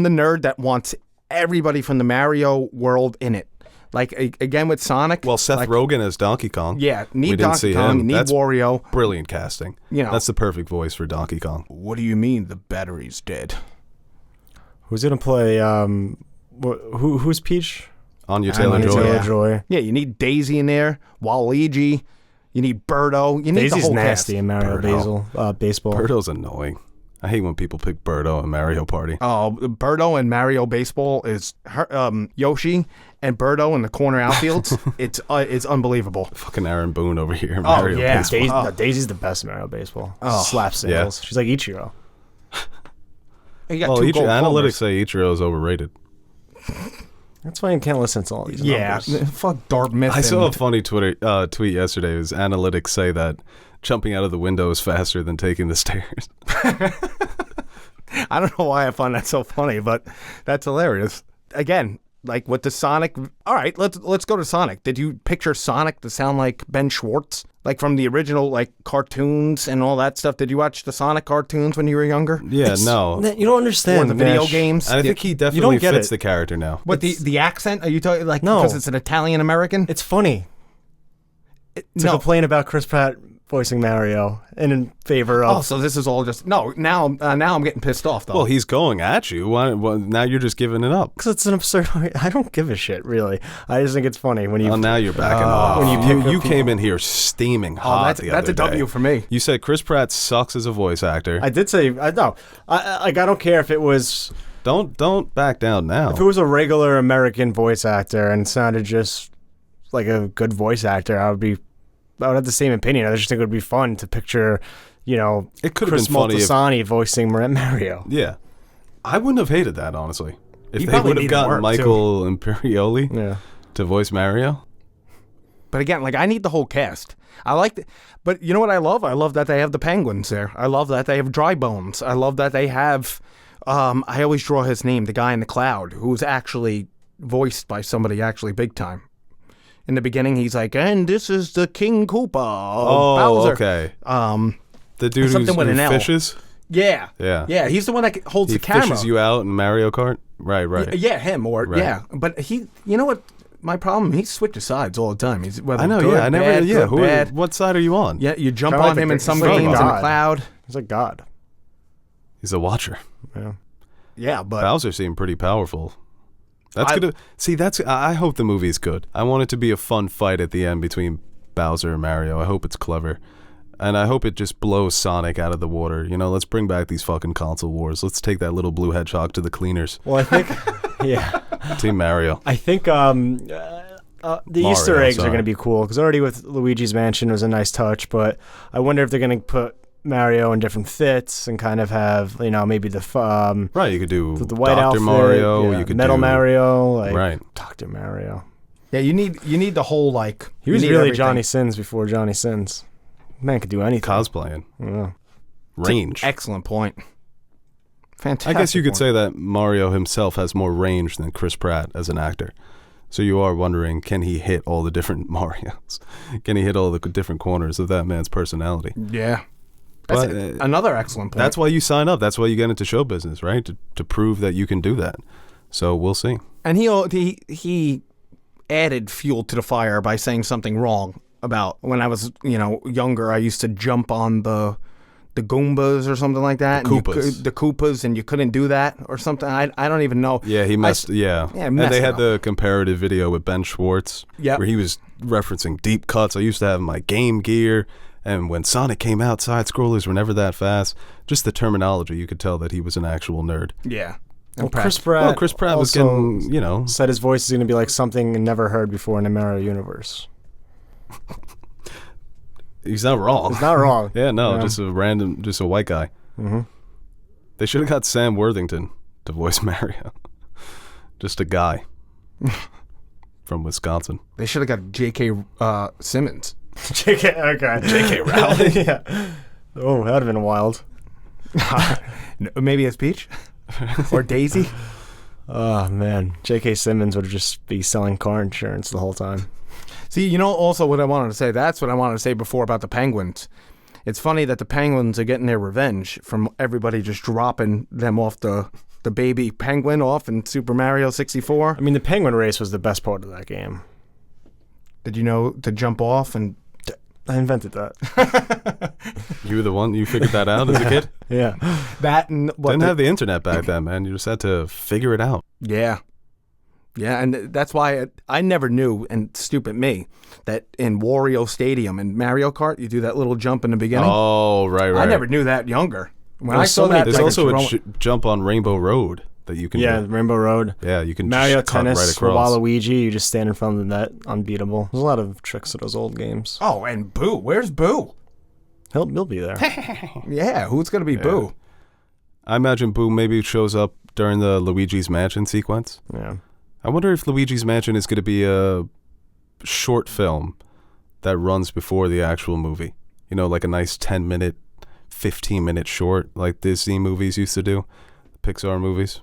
the nerd that wants everybody from the Mario world in it. Like, again with Sonic. Well, Seth Rogen as Donkey Kong. Yeah, need Donkey Kong, need Wario. Brilliant casting. You know, that's the perfect voice for Donkey Kong. What do you mean the battery's dead? Who's going to play, who's Peach? Anya Taylor-Joy. Yeah, you need Daisy in there, Waluigi. You need Birdo. You need Daisy's the whole nasty cast. in Mario Baseball. Birdo's annoying. I hate when people pick Birdo in Mario Party. Oh, Birdo and Mario Baseball is Yoshi and Birdo in the corner outfields. It's unbelievable. Fucking Aaron Boone over here in Mario Baseball. Daisy's the best in Mario Baseball. Slap singles. Yeah. She's like Ichiro. Analytics say Ichiro is overrated. That's why you can't listen to all these numbers. Yeah, fuck Dartmouth. I saw a funny Twitter tweet yesterday. It was analytics say that jumping out of the window is faster than taking the stairs. I don't know why I find that so funny, but that's hilarious. Again, like with the Sonic. All right, let's go to Sonic. Did you picture Sonic to sound like Ben Schwartz, like from the original like cartoons and all that stuff? Did you watch the Sonic cartoons when you were younger? Yeah, no. You don't understand. Or the video games. I think he definitely fits the character now. What the accent? Are you talking like because it's an Italian American? It's funny. To complain about Chris Pratt voicing Mario and in favor of... Oh, so this is all just... No, now I'm getting pissed off, though. Well, he's going at you. Now you're just giving it up. Because it's an absurd... I don't give a shit, really. I just think it's funny when you... Well, now you're backing off. When you came in here steaming hot the other day. That's a W for me. You said Chris Pratt sucks as a voice actor. I did say... I don't care if it was... Don't back down now. If it was a regular American voice actor and sounded just like a good voice actor, I would have the same opinion. I just think it would be fun to picture, it could Chris have been Moltisanti voicing Mario. Yeah. I wouldn't have hated that, honestly. If they would have gotten Michael Imperioli to voice Mario. But again, like, I need the whole cast. I like it. But you know what I love? I love that they have the penguins there. I love that they have Dry Bones. I love that they have, I always draw his name, the guy in the cloud, who's actually voiced by somebody actually big time. In the beginning, he's like, and this is the King Koopa. Bowser. Okay. The dude who fishes? Yeah. Yeah. Yeah, he's the one that holds the camera. He fishes you out in Mario Kart? Right. Yeah, him. But he, you know what my problem. He switches sides all the time. He's whether I know, good, yeah. I never, bad, yeah. good, bad. What side are you on? Yeah, you jump Kinda on like him in some he's like games in the God. cloud. He's like God. He's a watcher. Yeah. Yeah, but Bowser seemed pretty powerful. That's gonna see. I hope the movie's good. I want it to be a fun fight at the end between Bowser and Mario. I hope it's clever, and I hope it just blows Sonic out of the water. You know, let's bring back these fucking console wars. Let's take that little blue hedgehog to the cleaners. Well, I think, yeah. Team Mario. I think the Easter eggs are going to be cool because already with Luigi's Mansion was a nice touch, but I wonder if they're going to put Mario in different fits and kind of have, you know, maybe the Right, you could do the white Dr. outfit, Mario. yeah, You could Metal do Mario, like right. Dr. Mario. yeah, you need the whole like. He was you need really everything. Johnny Sins before Johnny Sins. Man could do anything. Cosplaying. Yeah. Range. Excellent point. Fantastic. I guess you could point. say that Mario himself has more range than Chris Pratt as an actor. So you are wondering, can he hit all the different Marios? Can he hit all the different corners of that man's personality? Yeah. That's But, another excellent point. That's why you sign up. That's why you get into show business, right? To prove that you can do that. So we'll see. And he added fuel to the fire by saying something wrong about when I was, younger. I used to jump on the Goombas or something like that. The Koopas, and you couldn't do that or something. I don't even know. Yeah, he messed. Yeah, and messed they it had up. the comparative video with Ben Schwartz, Yep. where he was referencing deep cuts. I used to have my Game Gear, and when Sonic came out, side scrollers were never that fast. Just the terminology, you could tell that he was an actual nerd. Yeah. Well, Chris Pratt was also getting, said his voice is going to be like something never heard before in the Mario universe. He's not wrong. He's not wrong. Yeah, no, Yeah. just a white guy. Mm-hmm. They should have got Sam Worthington to voice Mario. Just a guy from Wisconsin. They should have got J.K. Simmons. J.K. Okay. J.K. Rowling. Yeah. Oh, that'd have been wild. Maybe as Peach or Daisy. Oh man, J.K. Simmons would just be selling car insurance the whole time. See, also what I wanted to say. That's what I wanted to say before about the Penguins. It's funny that the Penguins are getting their revenge from everybody just dropping them off the baby penguin off in Super Mario 64. I mean, the penguin race was the best part of that game. Did you know to jump off and... I invented that. You were the one, you figured that out as a kid? Yeah. that and what Didn't have the internet back then, man. You just had to figure it out. Yeah. Yeah, and that's why I never knew, and stupid me, that in Wario Stadium and Mario Kart, you do that little jump in the beginning. Oh, right. I never knew that younger. When I There's saw so many- that, There's like, also throwing- jump on Rainbow Road that you can Yeah, do. Rainbow Road. Yeah, you can Mario just cut Tennis right for across. Waluigi. You just stand in front of the net, unbeatable. There's a lot of tricks to those old games. Oh, and Boo. Where's Boo? He'll be there. Yeah, who's going to be Boo? I imagine Boo maybe shows up during the Luigi's Mansion sequence. Yeah. I wonder if Luigi's Mansion is going to be a short film that runs before the actual movie. Like a nice 10-minute, 15-minute short like Disney movies used to do, Pixar movies.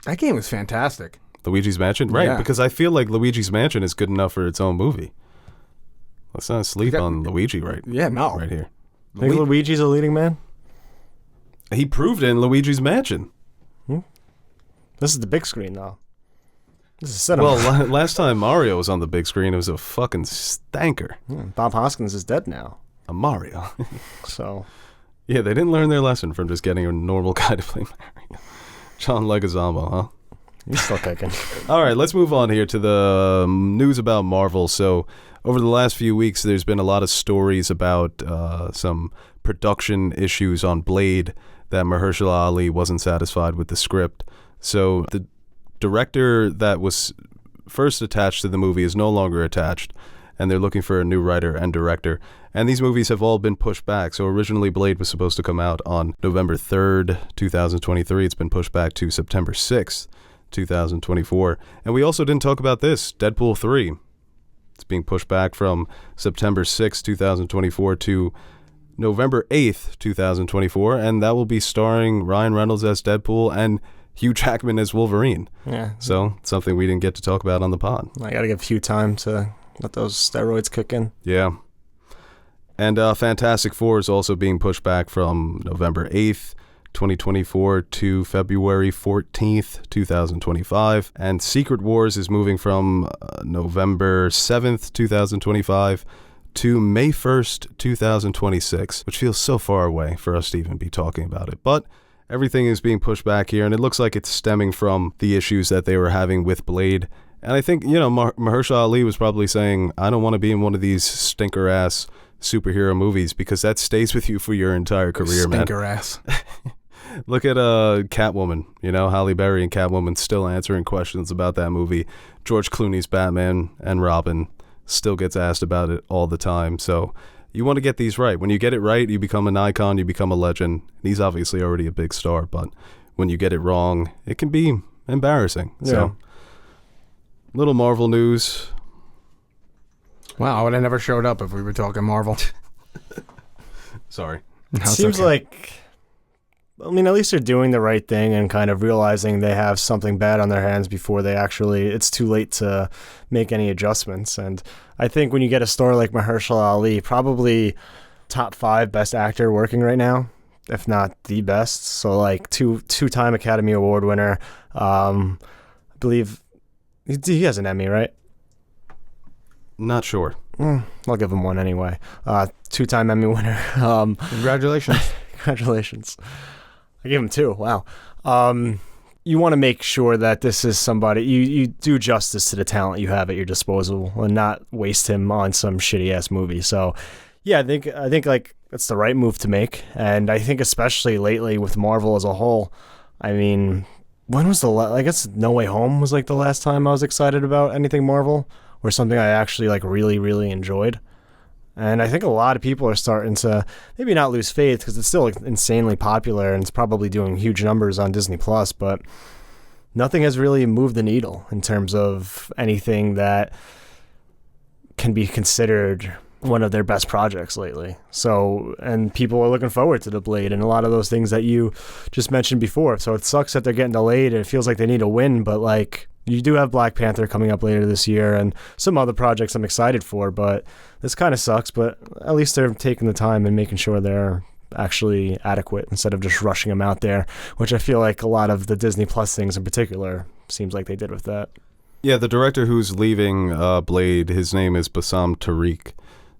That game was fantastic. Luigi's Mansion? Right, Yeah. because I feel like Luigi's Mansion is good enough for its own movie. Let's not sleep on Luigi right here. Think Luigi's a leading man? He proved it in Luigi's Mansion. This is the big screen, though. This is cinema. Well, last time Mario was on the big screen, it was a fucking stanker. Yeah, Bob Hoskins is dead now. A Mario. So, Yeah, they didn't learn their lesson from just getting a normal guy to play Mario. John Leguizamo, huh? he's still kicking. All right, let's move on here to the news about Marvel. So, over the last few weeks, there's been a lot of stories about some production issues on Blade, that Mahershala Ali wasn't satisfied with the script. So, the director that was first attached to the movie is no longer attached, and they're looking for a new writer and director. And these movies have all been pushed back. So originally Blade was supposed to come out on November 3rd, 2023. It's been pushed back to September 6th, 2024. And we also didn't talk about this, Deadpool 3. It's being pushed back from September 6th, 2024 to November 8th, 2024. And that will be starring Ryan Reynolds as Deadpool and Hugh Jackman as Wolverine. Yeah. So, something we didn't get to talk about on the pod. I got to give Hugh time to let those steroids kick in. Yeah. And Fantastic Four is also being pushed back from November 8th 2024 to February 14th, 2025. And Secret Wars is moving from November 7th, 2025 to May 1st, 2026, which feels so far away for us to even be talking about it. But everything is being pushed back here, and it looks like it's stemming from the issues that they were having with Blade. And I think, Mahershala Ali was probably saying, I don't want to be in one of these stinker-ass superhero movies, because that stays with you for your entire career, man. Stinker-ass. Look at Catwoman, Halle Berry and Catwoman still answering questions about that movie. George Clooney's Batman and Robin still gets asked about it all the time. So you want to get these right. When you get it right, you become an icon, you become a legend. He's obviously already a big star, but when you get it wrong, it can be embarrassing. Yeah. So, little Marvel news. Wow, I would have never showed up if we were talking Marvel. Sorry. It seems like, at least they're doing the right thing and kind of realizing they have something bad on their hands before it's too late to make any adjustments. And I think when you get a star like Mahershala Ali, probably top 5 best actor working right now, if not the best. So like two-time Academy Award winner. I believe he has an Emmy, right? Not sure. I'll give him one anyway. 2-time Emmy winner. Congratulations. Congratulations. I gave him 2. Wow. You want to make sure that this is somebody, you do justice to the talent you have at your disposal and not waste him on some shitty ass movie. So yeah, I think like that's the right move to make. And I think especially lately with Marvel as a whole, when was I guess No Way Home was like the last time I was excited about anything Marvel, or something I actually like really, really enjoyed. And I think a lot of people are starting to maybe not lose faith, because it's still insanely popular and it's probably doing huge numbers on Disney Plus, but nothing has really moved the needle in terms of anything that can be considered one of their best projects lately. So, and people are looking forward to the Blade and a lot of those things that you just mentioned before. So it sucks that they're getting delayed and it feels like they need a win, but like, you do have Black Panther coming up later this year and some other projects I'm excited for, but this kind of sucks. But at least they're taking the time and making sure they're actually adequate instead of just rushing them out there, which I feel like a lot of the Disney Plus things in particular seems like they did with that. Yeah, the director who's leaving Blade, his name is Bassam Tariq.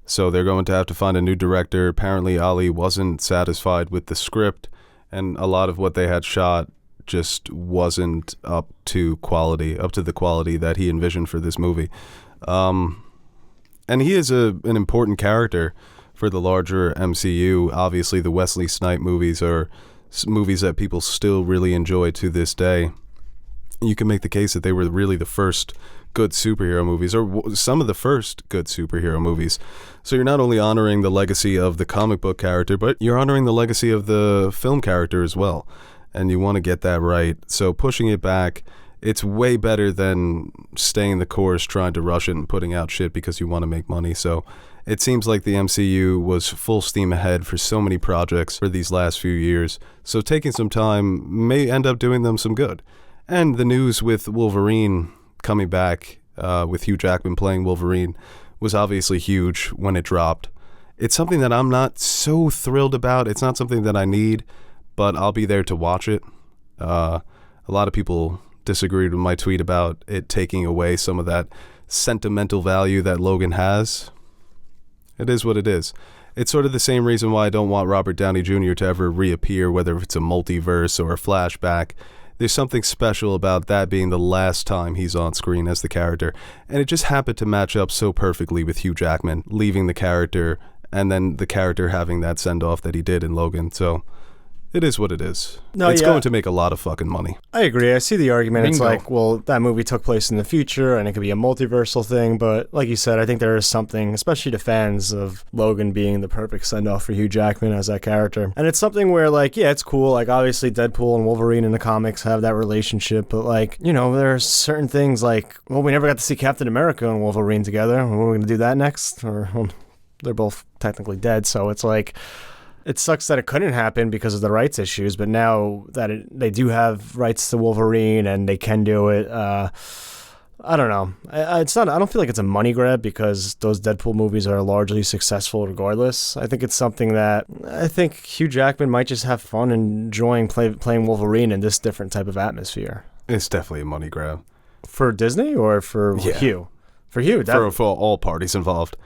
So they're going to have to find a new director. Apparently Ali wasn't satisfied with the script, and a lot of what they had shot just wasn't up to the quality that he envisioned for this movie. And he is an important character for the larger MCU. Obviously, the Wesley Snipes movies are movies that people still really enjoy to this day. You can make the case that they were really the first good superhero movies, or some of the first good superhero movies. So you're not only honoring the legacy of the comic book character, but you're honoring the legacy of the film character as well. And you want to get that right. So pushing it back, it's way better than staying the course, trying to rush it and putting out shit because you want to make money. So it seems like the MCU was full steam ahead for so many projects for these last few years. So taking some time may end up doing them some good. And the news with Wolverine coming back, with Hugh Jackman playing Wolverine, was obviously huge when it dropped. It's something that I'm not so thrilled about. It's not something that I need, but I'll be there to watch it. A lot of people disagreed with my tweet about it taking away some of that sentimental value that Logan has. It is what it is. It's sort of the same reason why I don't want Robert Downey Jr. to ever reappear, whether it's a multiverse or a flashback. There's something special about that being the last time he's on screen as the character. And it just happened to match up so perfectly with Hugh Jackman leaving the character, and then the character having that send-off that he did in Logan. So it is what it is. It's going to make a lot of fucking money. I agree. I see the argument. Bingo. It's like, well, that movie took place in the future and it could be a multiversal thing. But like you said, I think there is something, especially to fans, of Logan being the perfect send-off for Hugh Jackman as that character. And it's something where, like, yeah, it's cool. Like, obviously Deadpool and Wolverine in the comics have that relationship. But, like, there are certain things like, well, we never got to see Captain America and Wolverine together. What are we going to do that next? Or, well, they're both technically dead. So it's like, it sucks that it couldn't happen because of the rights issues, but now that they do have rights to Wolverine and they can do it, I don't know. It's not. I don't feel like it's a money grab because those Deadpool movies are largely successful regardless. I think it's something that I think Hugh Jackman might just have fun enjoying playing Wolverine in this different type of atmosphere. It's definitely a money grab. For Disney or for Hugh? For Hugh. For all parties involved.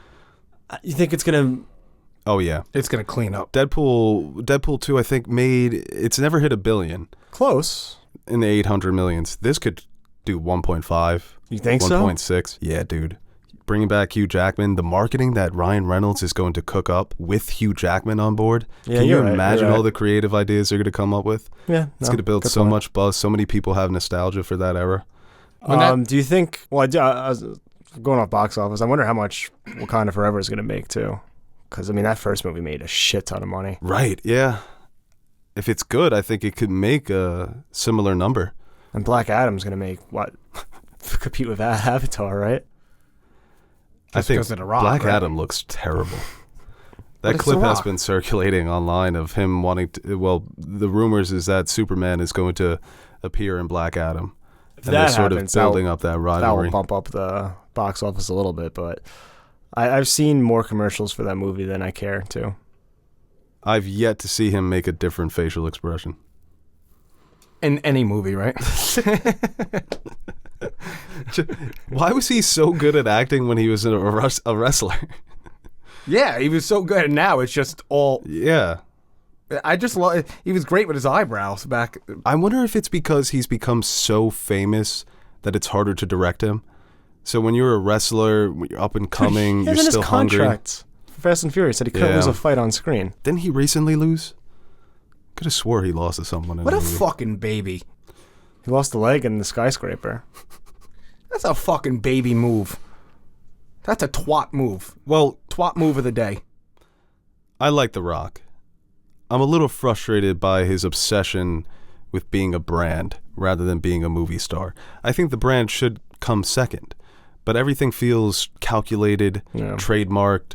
You think it's going to... Oh, yeah. It's going to clean up. Deadpool 2, I think, it's never hit $1 billion. Close. In the 800 millions. This could do 1.5. You think 1.6. Yeah, dude. Bringing back Hugh Jackman, the marketing that Ryan Reynolds is going to cook up with Hugh Jackman on board. Yeah, can you right, imagine all the creative ideas they're going to come up with? Yeah. It's going to build so much buzz. So many people have nostalgia for that era. Do you think... Well, I was going off box office. I wonder how much Wakanda Forever is going to make, too. Because, I mean, that first movie made a shit ton of money. Right, yeah. If it's good, I think it could make a similar number. And Black Adam's going to make, what? Compete with Avatar, right? I think because of The Rock, Black right? Adam looks terrible. That it's clip The has Rock. been circulating online of him wanting to... Well, the rumors is that Superman is going to appear in Black Adam. If and that they're sort happens, of building up that that rivalry. will bump up the box office a little bit, but I've seen more commercials for that movie than I care to. I've yet to see him make a different facial expression. In any movie, right? Why was he so good at acting when he was a wrestler? Yeah, he was so good. And now it's just all... Yeah. I just love... He was great with his eyebrows back... I wonder if it's because he's become so famous that it's harder to direct him. So when you're a wrestler, when you're up and coming, you're still hungry. Contract. Fast and Furious said he couldn't lose a fight on screen. Didn't he recently lose? Could have swore he lost to someone. What a fucking baby. He lost a leg in the skyscraper. That's a fucking baby move. That's a twat move. Well, Twat move of the day. I like The Rock. I'm a little frustrated by his obsession with being a brand rather than being a movie star. I think the brand should come second, but everything feels calculated, trademarked.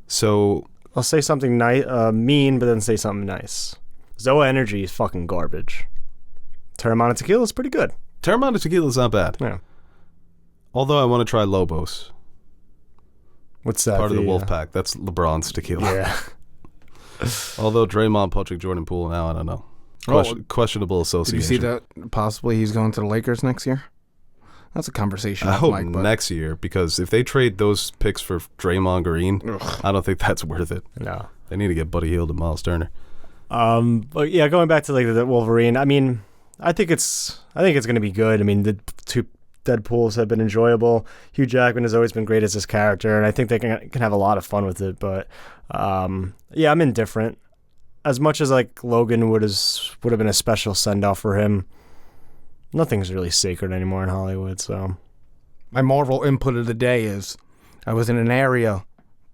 So I'll say something mean, but then say something nice. Zoa Energy is fucking garbage. Terramana Tequila is pretty good. Terramana Tequila is not bad. Yeah. Although I want to try Lobos. What's that? Part of the Wolf Pack. That's LeBron's tequila. Yeah. Although Draymond punching Jordan Poole now, I don't know. Questionable Did association. you see that possibly he's going to the Lakers next year? That's a conversation. I hope Mike, next year, because if they trade those picks for Draymond Green, I don't think that's worth it. No. They need to get Buddy Hield and Miles Turner. But yeah, going back to like the Wolverine, I mean, I think it's going to be good. I mean, the two Deadpools have been enjoyable. Hugh Jackman has always been great as his character, and I think they can have a lot of fun with it. But yeah, I'm indifferent. As much as like Logan would have been a special send off for him, nothing's really sacred anymore in Hollywood. So my Marvel input of the day is I was in an area,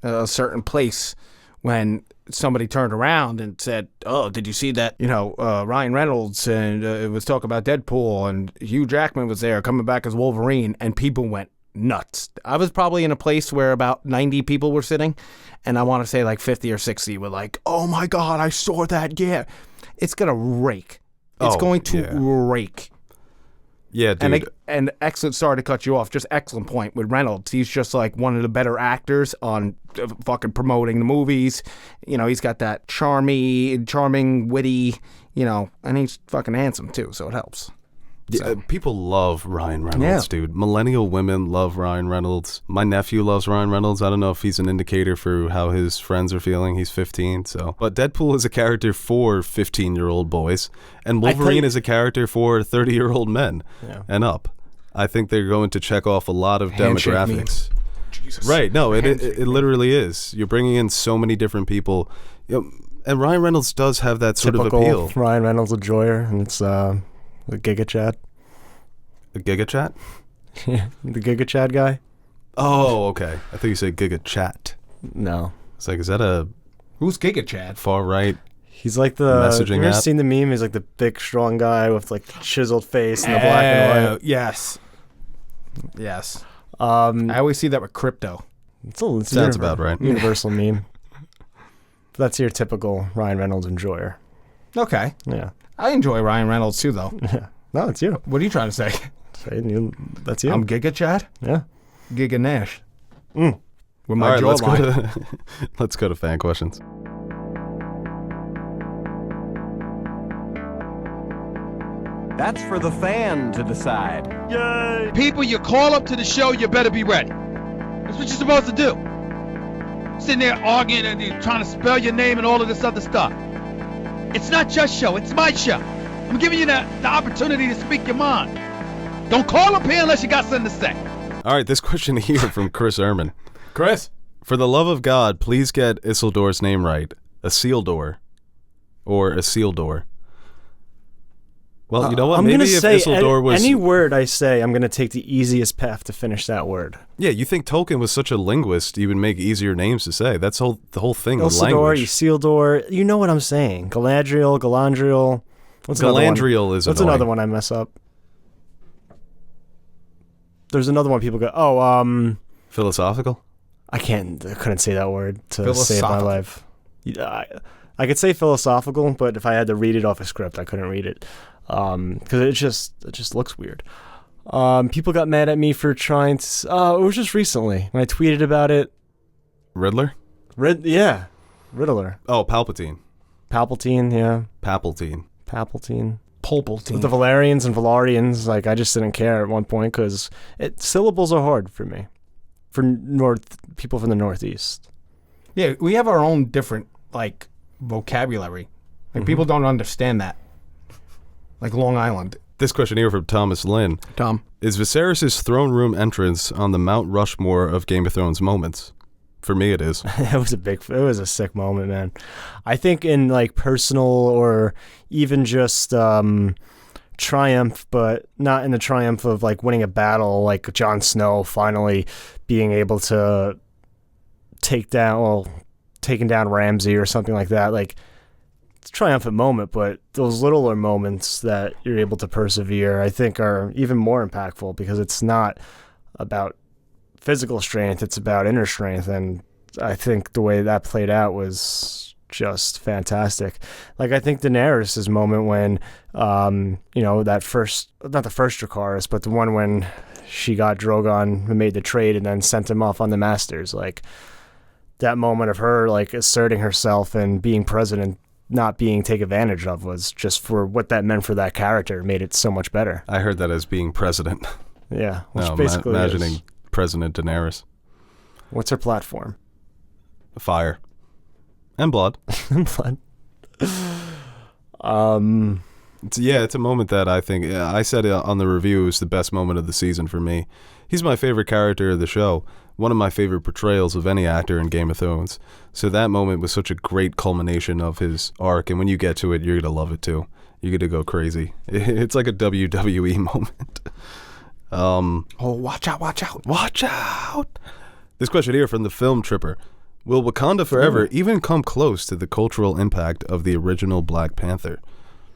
a certain place, when somebody turned around and said, "Oh, did you see that? Ryan Reynolds and it was talking about Deadpool and Hugh Jackman was there coming back as Wolverine," and people went nuts. I was probably in a place where about 90 people were sitting, and I want to say like 50 or 60 were like, "Oh my God, I saw that!" Yeah, it's gonna rake. It's going to rake. Yeah, dude. And excellent. Sorry to cut you off. Just excellent point with Reynolds. He's just like one of the better actors on fucking promoting the movies. He's got that charming, witty. And he's fucking handsome too, so it helps. Yeah, people love Ryan Reynolds, dude. Millennial women love Ryan Reynolds. My nephew loves Ryan Reynolds. I don't know if he's an indicator for how his friends are feeling. He's 15, so. But Deadpool is a character for 15-year-old boys, and Wolverine is a character for 30-year-old men and up. I think they're going to check off a lot of Handshake demographics. Jesus. Right? No, it literally is. You're bringing in so many different people, and Ryan Reynolds does have that sort typical of appeal. Ryan Reynolds enjoyer, and it's the Giga Chad. The Giga Chat? Yeah, the Giga Chad guy. Oh, okay. I thought you said Giga Chat. No, It's like, is that a Who's Giga Chad? far right? he's like the Messaging You ever app? seen the meme? He's like the big, strong guy with like chiseled face and the black and white. Yes. I always see that with crypto. It's Sounds about right. Universal meme. That's your typical Ryan Reynolds enjoyer. Okay. Yeah. I enjoy Ryan Reynolds too, though. No, it's you. What are you trying to say? That's you. I'm Giga Chad. Yeah. Giga Nash. Mm. With my jawline. Let's go to fan questions. That's for the fan to decide. Yay! People you call up to the show, you better be ready. That's what you're supposed to do. Sitting there arguing and you're trying to spell your name and all of this other stuff. It's not your show, it's my show. I'm giving you the opportunity to speak your mind. Don't call up here unless you got something to say. All right, this question here from Chris Ehrman. Chris. For the love of God, please get Isildur's name right. Isildur. Or Isildur. Well, you know what? I'm Maybe gonna if say Isildur was... any word I say, I'm going to take the easiest path to finish that word. Yeah, you think Tolkien was such a linguist, you would make easier names to say. That's the whole thing with Isildur, language. Isildur, you know what I'm saying. Galadriel. What's Galadriel is What's annoying. another one I mess up? There's another one people go, Philosophical? I couldn't say that word to save my life. I could say philosophical, but if I had to read it off a script, I couldn't read it. Because it just looks weird. People got mad at me for trying to... it was just recently when I tweeted about it. Riddler? Yeah. Riddler. Oh, Palpatine. Palpatine, yeah. Papaltine. Pulpatine. The Valerians and Valarians, I just didn't care at one point because syllables are hard for me. For people from the Northeast. Yeah, we have our own different, vocabulary. People don't understand that. Like Long Island. This question here from Thomas Lynn. Tom. Is Viserys' throne room entrance on the Mount Rushmore of Game of Thrones moments? For me, it is. It was a sick moment, man. I think in personal or even just triumph, but not in the triumph of winning a battle, like Jon Snow finally being able to taking down Ramsay or something like that. It's a triumphant moment, but those littler moments that you're able to persevere, I think, are even more impactful because it's not about physical strength, it's about inner strength, and I think the way that played out was just fantastic. I think Daenerys' moment when, that first, not the first Dracarys, but the one when she got Drogon and made the trade and then sent him off on the Masters, that moment of her, asserting herself and being president, not being taken advantage of, was just for what that meant for that character, made it so much better. I heard that as being president. Yeah, which basically imagining is. President Daenerys. What's her platform? Fire. And blood. Blood. It's a moment that I think, I said it on the review, is the best moment of the season for me. He's my favorite character of the show. One of my favorite portrayals of any actor in Game of Thrones. So that moment was such a great culmination of his arc, and when you get to it, you're going to love it too. You're going to go crazy. It's like a WWE moment. Watch out, watch out. Watch out! This question here from the Film Tripper. Will Wakanda Forever even come close to the cultural impact of the original Black Panther?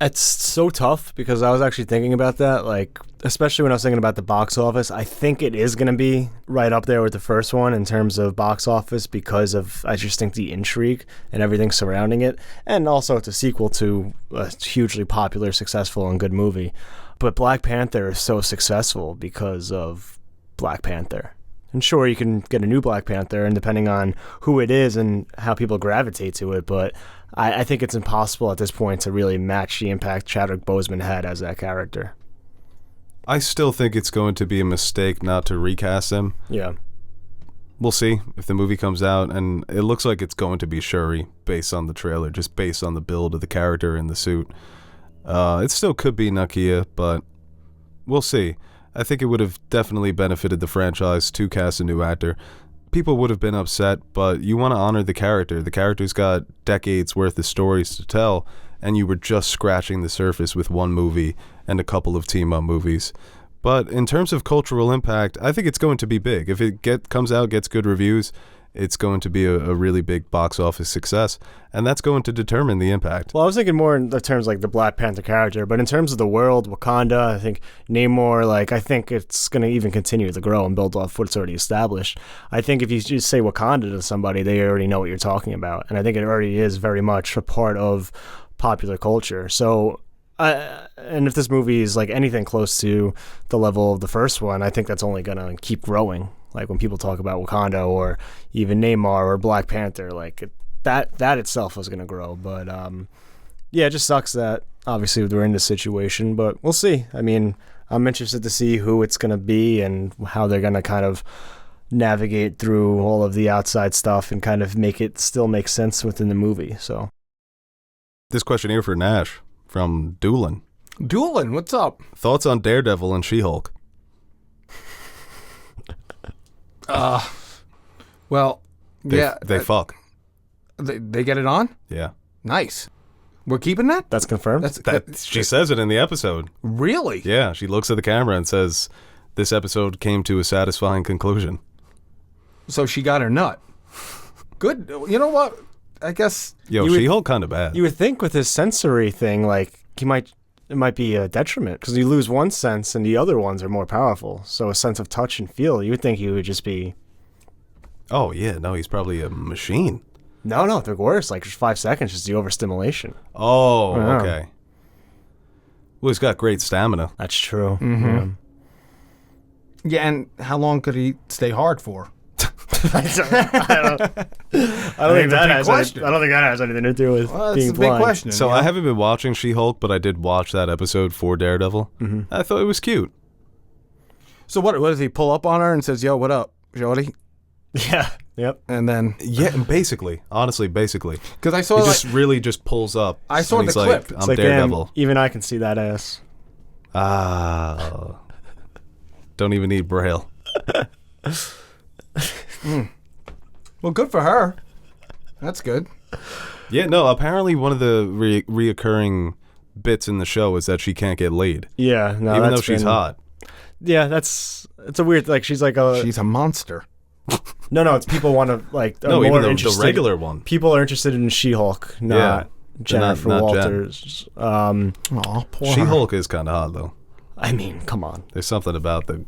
It's so tough because I was actually thinking about that, especially when I was thinking about the box office. I think it is going to be right up there with the first one in terms of box office because of, I just think, the intrigue and everything surrounding it. And also it's a sequel to a hugely popular, successful, and good movie. But Black Panther is so successful because of Black Panther. And sure, you can get a new Black Panther, and depending on who it is and how people gravitate to it, but I think it's impossible at this point to really match the impact Chadwick Boseman had as that character. I still think it's going to be a mistake not to recast him. Yeah. We'll see if the movie comes out, and it looks like it's going to be Shuri based on the trailer, just based on the build of the character in the suit. It still could be Nakia, but we'll see. I think it would have definitely benefited the franchise to cast a new actor. People would have been upset, but you want to honor the character. The character's got decades worth of stories to tell, and you were just scratching the surface with one movie and a couple of team-up movies. But in terms of cultural impact, I think it's going to be big. If it comes out, gets good reviews, it's going to be a really big box office success, and that's going to determine the impact. Well, I was thinking more in the terms the Black Panther character, but in terms of the world, Wakanda, I think Namor, I think it's going to even continue to grow and build off what's already established. I think if you just say Wakanda to somebody, they already know what you're talking about, and I think it already is very much a part of popular culture. So And if this movie is like anything close to the level of the first one, I think that's only gonna keep growing. Like when people talk about Wakanda or even Namor or Black Panther, like that itself is gonna grow. But yeah, it just sucks that obviously we're in this situation, but we'll see. I mean, I'm interested to see who it's gonna be and how they're gonna kind of navigate through all of the outside stuff and kind of make it still make sense within the movie. So This question here for Nash from Doolin. Doolin, what's up? Thoughts on Daredevil and She-Hulk? Well, They fuck. They get it on? Yeah. Nice. We're keeping that? that's confirmed. She says it in the episode. Really? Yeah, she looks at the camera and says, this episode came to a satisfying conclusion. So she got her nut. Good. You know what? I guess. Yo, She-Hulk kind of bad. You would think with his sensory thing, like it might be a detriment because you lose one sense and the other ones are more powerful. So a sense of touch and feel, you would think he would just be. Oh, yeah. No, he's probably a machine. No, they're worse. Like just 5 seconds, just the overstimulation. Oh, Yeah. okay. Well, he's got great stamina. That's true. Mm-hmm. Yeah, and how long could he stay hard for? I don't think that has anything to do with Well, being that's a big blind. question. So yeah. I haven't been watching She-Hulk, but I did watch that episode for Daredevil. Mm-hmm. I thought it was cute. So what does he pull up on her and says, "Yo, what up, Jody?" Yeah. Yep. And then Yeah, basically. Honestly, basically. because I saw He like, just really just pulls up. I saw and the he's clip. Like, It's I'm like, Daredevil. damn, even I can see that ass. Ah. Don't even need Braille. well, good for her. That's good. Yeah, no, apparently one of the reoccurring bits in the show is that she can't get laid. Yeah. No, even that's though she's been- hot. Yeah, it's a weird. Like she's like a. She's a monster. No, it's people want to like. No, more even the interested- regular one. People are interested in She-Hulk, not Jennifer not Jen. Walters. Aw, poor her. She-Hulk is kind of hot, though. I mean, come on. There's something about the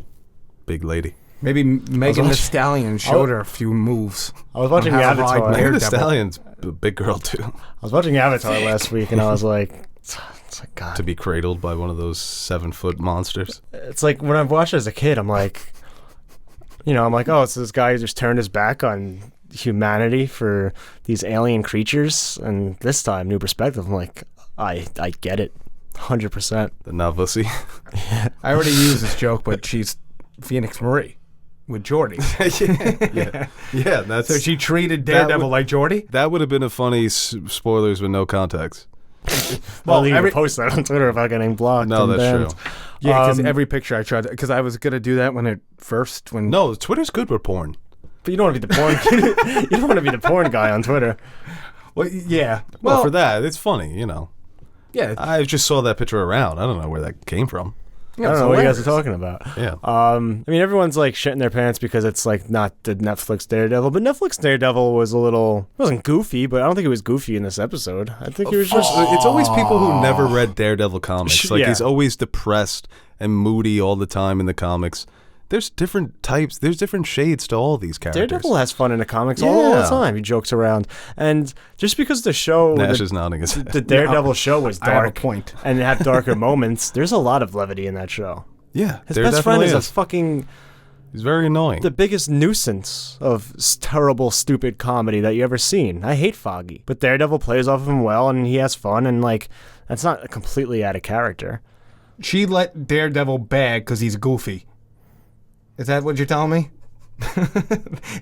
big lady. Maybe Megan the watching- Stallion showed her a few moves. I was watching on how to Avatar. ride Megan Thee Daredevil. Stallion's a big girl, too. I was watching Avatar last week, and I was like, it's like God. To be cradled by one of those 7-foot monsters. It's like when I've watched it as a kid, I'm like, oh, it's this guy who just turned his back on humanity for these alien creatures, and this time, new perspective. I'm like, I get it, 100%. The Navusi. I already used this joke, but she's Phoenix Marie with Jordy. Yeah, that's... So she treated Daredevil like Jordy? That would have been a funny spoilers with no context. Well, Well, even every- post that on Twitter without getting blocked. No, and that's banned. true. Yeah, because every picture I tried, because I was going to do that when No, Twitter's good with porn. But you don't want to be the porn. You don't want to be the porn guy on Twitter. Well, yeah. Well, for that, it's funny, Yeah. I just saw that picture around. I don't know where that came from. I don't know what you guys are talking about. Yeah. I mean, everyone's like shitting their pants because it's like not the Netflix Daredevil, but Netflix Daredevil was wasn't goofy, but I don't think it was goofy in this episode. I think he was just. It's always people who never read Daredevil comics. Like, Yeah. he's always depressed and moody all the time in the comics. There's different types. There's different shades to all these characters. Daredevil has fun in the comics all the Yeah. time. He jokes around, and just because the show, Nash is nodding his head. the Daredevil show was I have a dark point. and it had darker moments, there's a lot of levity in that show. Yeah. His there best friend definitely is a fucking He's very annoying. the biggest nuisance of terrible, stupid comedy that you ever seen. I hate Foggy, but Daredevil plays off of him well, and he has fun, and like that's not completely out of character. She let Daredevil bag because he's goofy. Is that what you're telling me?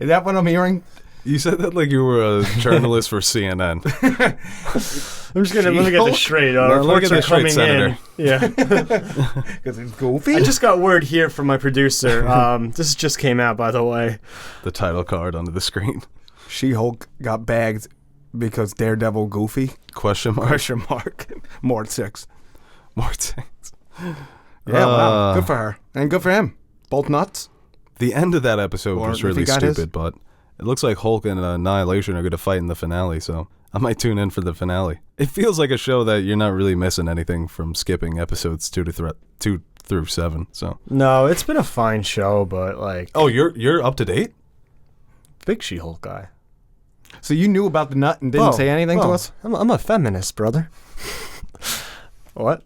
Is that what I'm hearing? You said that like you were a journalist for CNN. I'm just gonna let me get this straight. Let me Reports get are this straight, coming in. Senator. Yeah. Because he's goofy? I just got word here from my producer. This just came out, by the way. The title card under the screen. She-Hulk got bagged because Daredevil goofy? Question mark. Question mark. More 6. More things. Yeah, wow. Good for her. And good for him. Both nuts. The end of that episode Or was if he really got his. stupid, but it looks like Hulk and Annihilation are going to fight in the finale, so I might tune in for the finale. It feels like a show that you're not really missing anything from skipping episodes 2 through 7. So. No, it's been a fine show, but like, Oh, you're up to date? big She-Hulk guy. So you knew about the nut and didn't say anything to us? I'm a feminist, brother. What?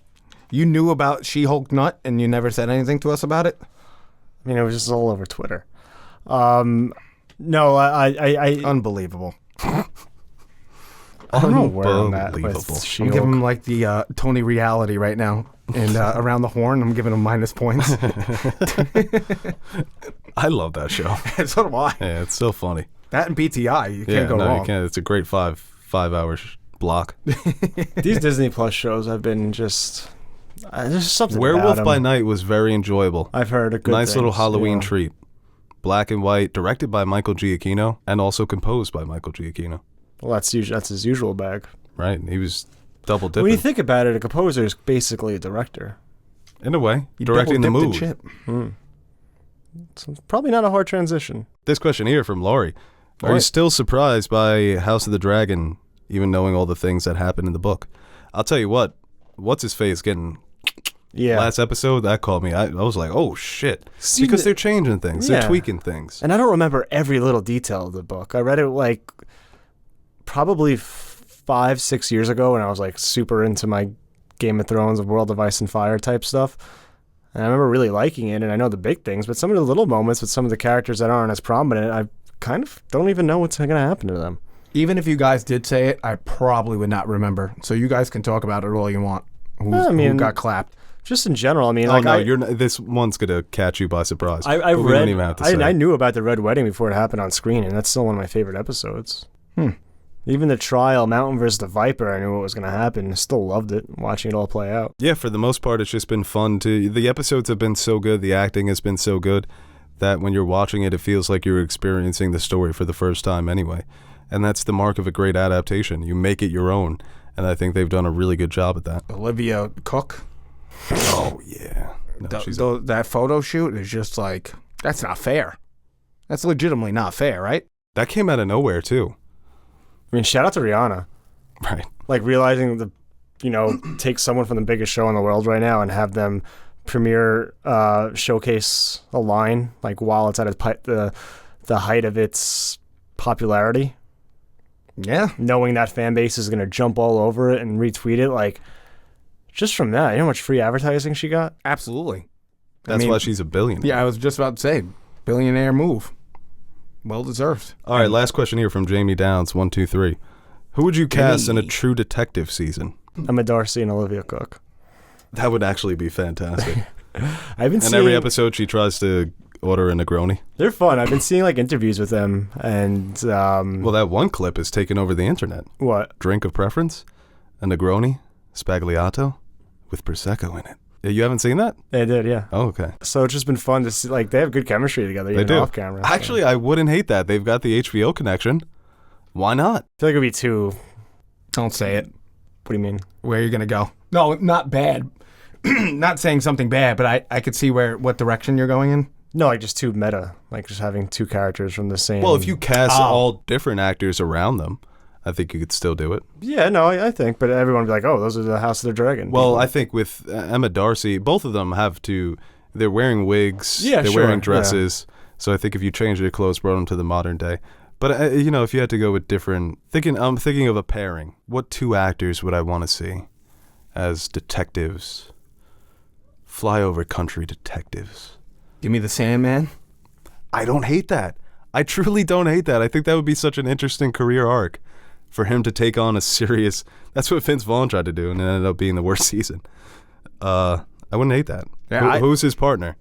You knew about She-Hulk Nut and you never said anything to us about it? I mean, it was just all over Twitter. No, I Unbelievable. I don't know where I'm at with I'm She-Hulk. giving him like the Tony Reality right now. And around the horn, I'm giving him minus points. I love that show. So do I. Yeah, it's so funny. That and BTI, you can't go wrong. You can't. It's a great five-hour block. These Disney Plus shows have been just there's something. Werewolf about by 'em. Night was very enjoyable. I've heard a good Nice little things, Halloween yeah. treat. Black and white, directed by Michael Giacchino, and also composed by Michael Giacchino. Well, that's his usual bag. Right, he was double dipping. When you think about it, a composer is basically a director. In a way, You directing the double-dipped mood. chip. So it's probably not a hard transition. This question here from Laurie. Are you What? still surprised by House of the Dragon, even knowing all the things that happened in the book? I'll tell you what, what's his face getting Yeah. last episode, that called me. I was like, oh shit. See, Because they're changing things. They're Yeah. tweaking things. And I don't remember every little detail of the book. I read it like probably 5-6 years ago when I was like super into my Game of Thrones, of World of Ice and Fire type stuff. And I remember really liking it, and I know the big things, but some of the little moments with some of the characters that aren't as prominent, I kind of don't even know what's going to happen to them. Even if you guys did say it, I probably would not remember. So you guys can talk about it all you want. Who got clapped? Just in general, I mean, Oh like no, you're not, this one's gonna catch you by surprise. I But we read, don't even have to say I it. knew about the Red Wedding before it happened on screen, and that's still one of my favorite episodes. Even the trial, Mountain versus the Viper, I knew what was going to happen. Still loved it, watching it all play out. Yeah, for the most part, it's just been fun to. The episodes have been so good, the acting has been so good that when you're watching it, it feels like you're experiencing the story for the first time anyway. And that's the mark of a great adaptation. You make it your own, and I think they've done a really good job at that. Olivia Cook. Oh yeah, no, she's That photo shoot is just like, that's not fair. That's legitimately not fair, right? that came out of nowhere too. I mean, shout out to Rihanna. Right. Like realizing take someone from the biggest show in the world right now and have them premiere, showcase a line like while it's at the height of its popularity. Yeah. Knowing that fan base is going to jump all over it and retweet it, like just from that, you know how much free advertising she got? Absolutely. That's why she's a billionaire. Yeah, I was just about to say, billionaire move. Well deserved. All right, last question here from Jamie Downs, 123. Who would you cast in a True Detective season? Emma Darcy and Olivia Cook. That would actually be fantastic. I've been And seeing every episode she tries to order a Negroni. they're fun. I've been seeing like interviews with them, and Well, that one clip is taken over the internet. what? Drink of preference, a Negroni, Spagliato, with Prosecco in it. Yeah, you haven't seen that? They did, yeah. Oh, okay. So it's just been fun to see. Like they have good chemistry together, They even do. off camera. so. Actually, I wouldn't hate that. They've got the HBO connection. Why not? I feel like it'd be too. Don't say it. What do you mean? Where are you going to go? No, not bad. Not saying something bad, but I could see what direction you're going in. No, like just too meta. Like just having two characters from the same. Well, if you cast all different actors around them, I think you could still do it. Yeah, no, I think, but everyone would be like, oh, those are the House of the Dragon. Well, people. I think with Emma Darcy, both of them have to. They're wearing wigs. Yeah, they're sure, wearing dresses. So I think if you change their clothes, brought them to the modern day. But if you had to go with different, I'm thinking of a pairing. What two actors would I want to see as detectives? Flyover country detectives. Give me the Sandman. I don't hate that. I truly don't hate that. I think that would be such an interesting career arc for him to take on a serious. That's what Vince Vaughn tried to do, and it ended up being the worst season. I wouldn't hate that. Yeah, Who's his partner?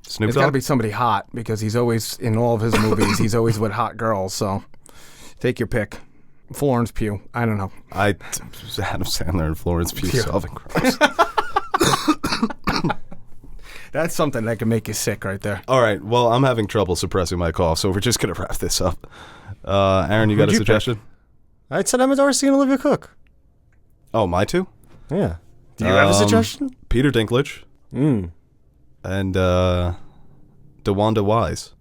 Snoop It's got to Dogg? be somebody hot because he's always, in all of his movies, he's always with hot girls. So take your pick. Florence Pugh. I don't know. Adam Sandler and Florence Pugh Yeah. solving crimes. That's something that can make you sick right there. All right. Well, I'm having trouble suppressing my cough, so we're just gonna wrap this up. Aaron, you got a you suggestion? I said Emma Darcy and Olivia Cook. Oh, my two? Yeah. Do you have a suggestion? Peter Dinklage and DeWanda Wise.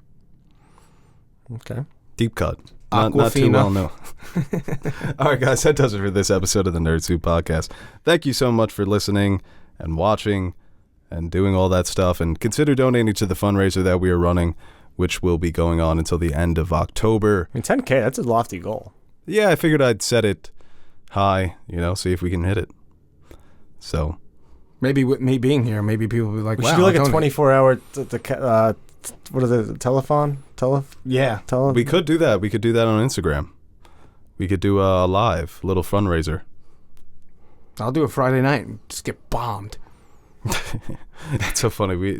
Okay. Deep cut. Not too Aquafina. well known. All right, guys, that does it for this episode of the Nerd Soup Podcast. Thank you so much for listening and watching and doing all that stuff. And consider donating to the fundraiser that we are running, which will be going on until the end of October. I mean, 10K, that's a lofty goal. Yeah, I figured I'd set it high, see if we can hit it. So maybe with me being here, maybe people will be like, We wow, should do like a Tony. 24-hour, what are the telephone? Yeah. we could do that. We could do that on Instagram. We could do a live little fundraiser. I'll do it Friday night and just get bombed. That's so funny.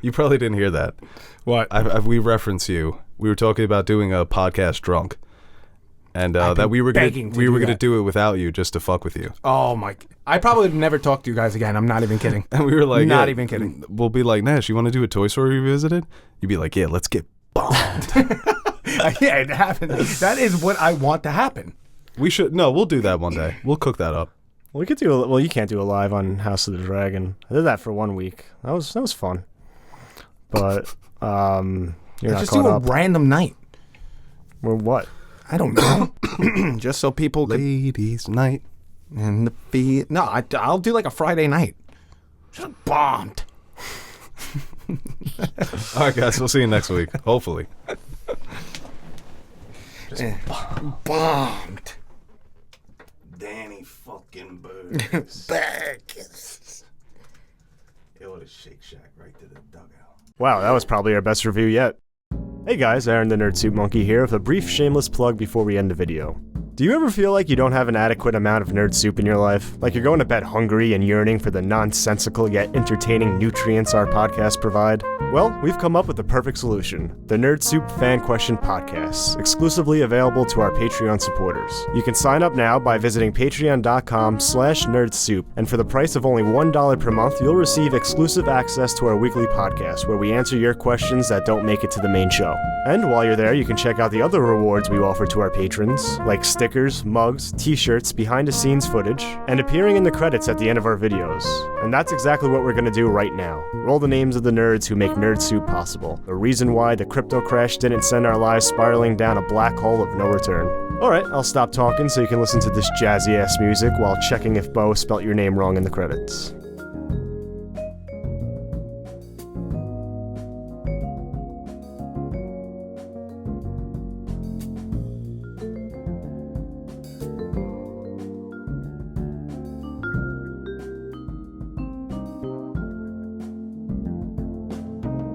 You probably didn't hear that. What? We reference you. We were talking about doing a podcast drunk, and that we were gonna do it without you just to fuck with you. Oh my! I probably would never talk to you guys again. I'm not even kidding. And we were like, not even kidding. We'll be like, Nash, you want to do a Toy Story Revisited? You'd be like, yeah, let's get bombed. Yeah, it happened. That is what I want to happen. We'll do that one day. We'll cook that up. We could do you can't do a live on House of the Dragon. I did that for 1 week. That was fun. But you're not just caught do a up. random night. Or what? I don't know. Just so people could. Ladies' night. And the feet. No, I'll do like a Friday night. Just bombed. All right, guys. We'll see you next week. Hopefully. Bombed. Danny fucking Burgers. Burgers. It would have Shake Shack right to the dugout. Wow, that was probably our best review yet. Hey guys, Aaron the Nerd Soup Monkey here with a brief shameless plug before we end the video. Do you ever feel like you don't have an adequate amount of nerd soup in your life? Like you're going to bed hungry and yearning for the nonsensical yet entertaining nutrients our podcasts provide? Well, we've come up with the perfect solution. The Nerd Soup Fan Question Podcasts, exclusively available to our Patreon supporters. You can sign up now by visiting patreon.com/nerdsoup, and for the price of only $1 per month, you'll receive exclusive access to our weekly podcast where we answer your questions that don't make it to the main show. And while you're there, you can check out the other rewards we offer to our patrons, like stickers, mugs, t-shirts, behind-the-scenes footage, and appearing in the credits at the end of our videos. And that's exactly what we're going to do right now. Roll the names of the nerds who make Nerd Soup possible. The reason why the crypto crash didn't send our lives spiraling down a black hole of no return. Alright, I'll stop talking so you can listen to this jazzy-ass music while checking if Bo spelt your name wrong in the credits.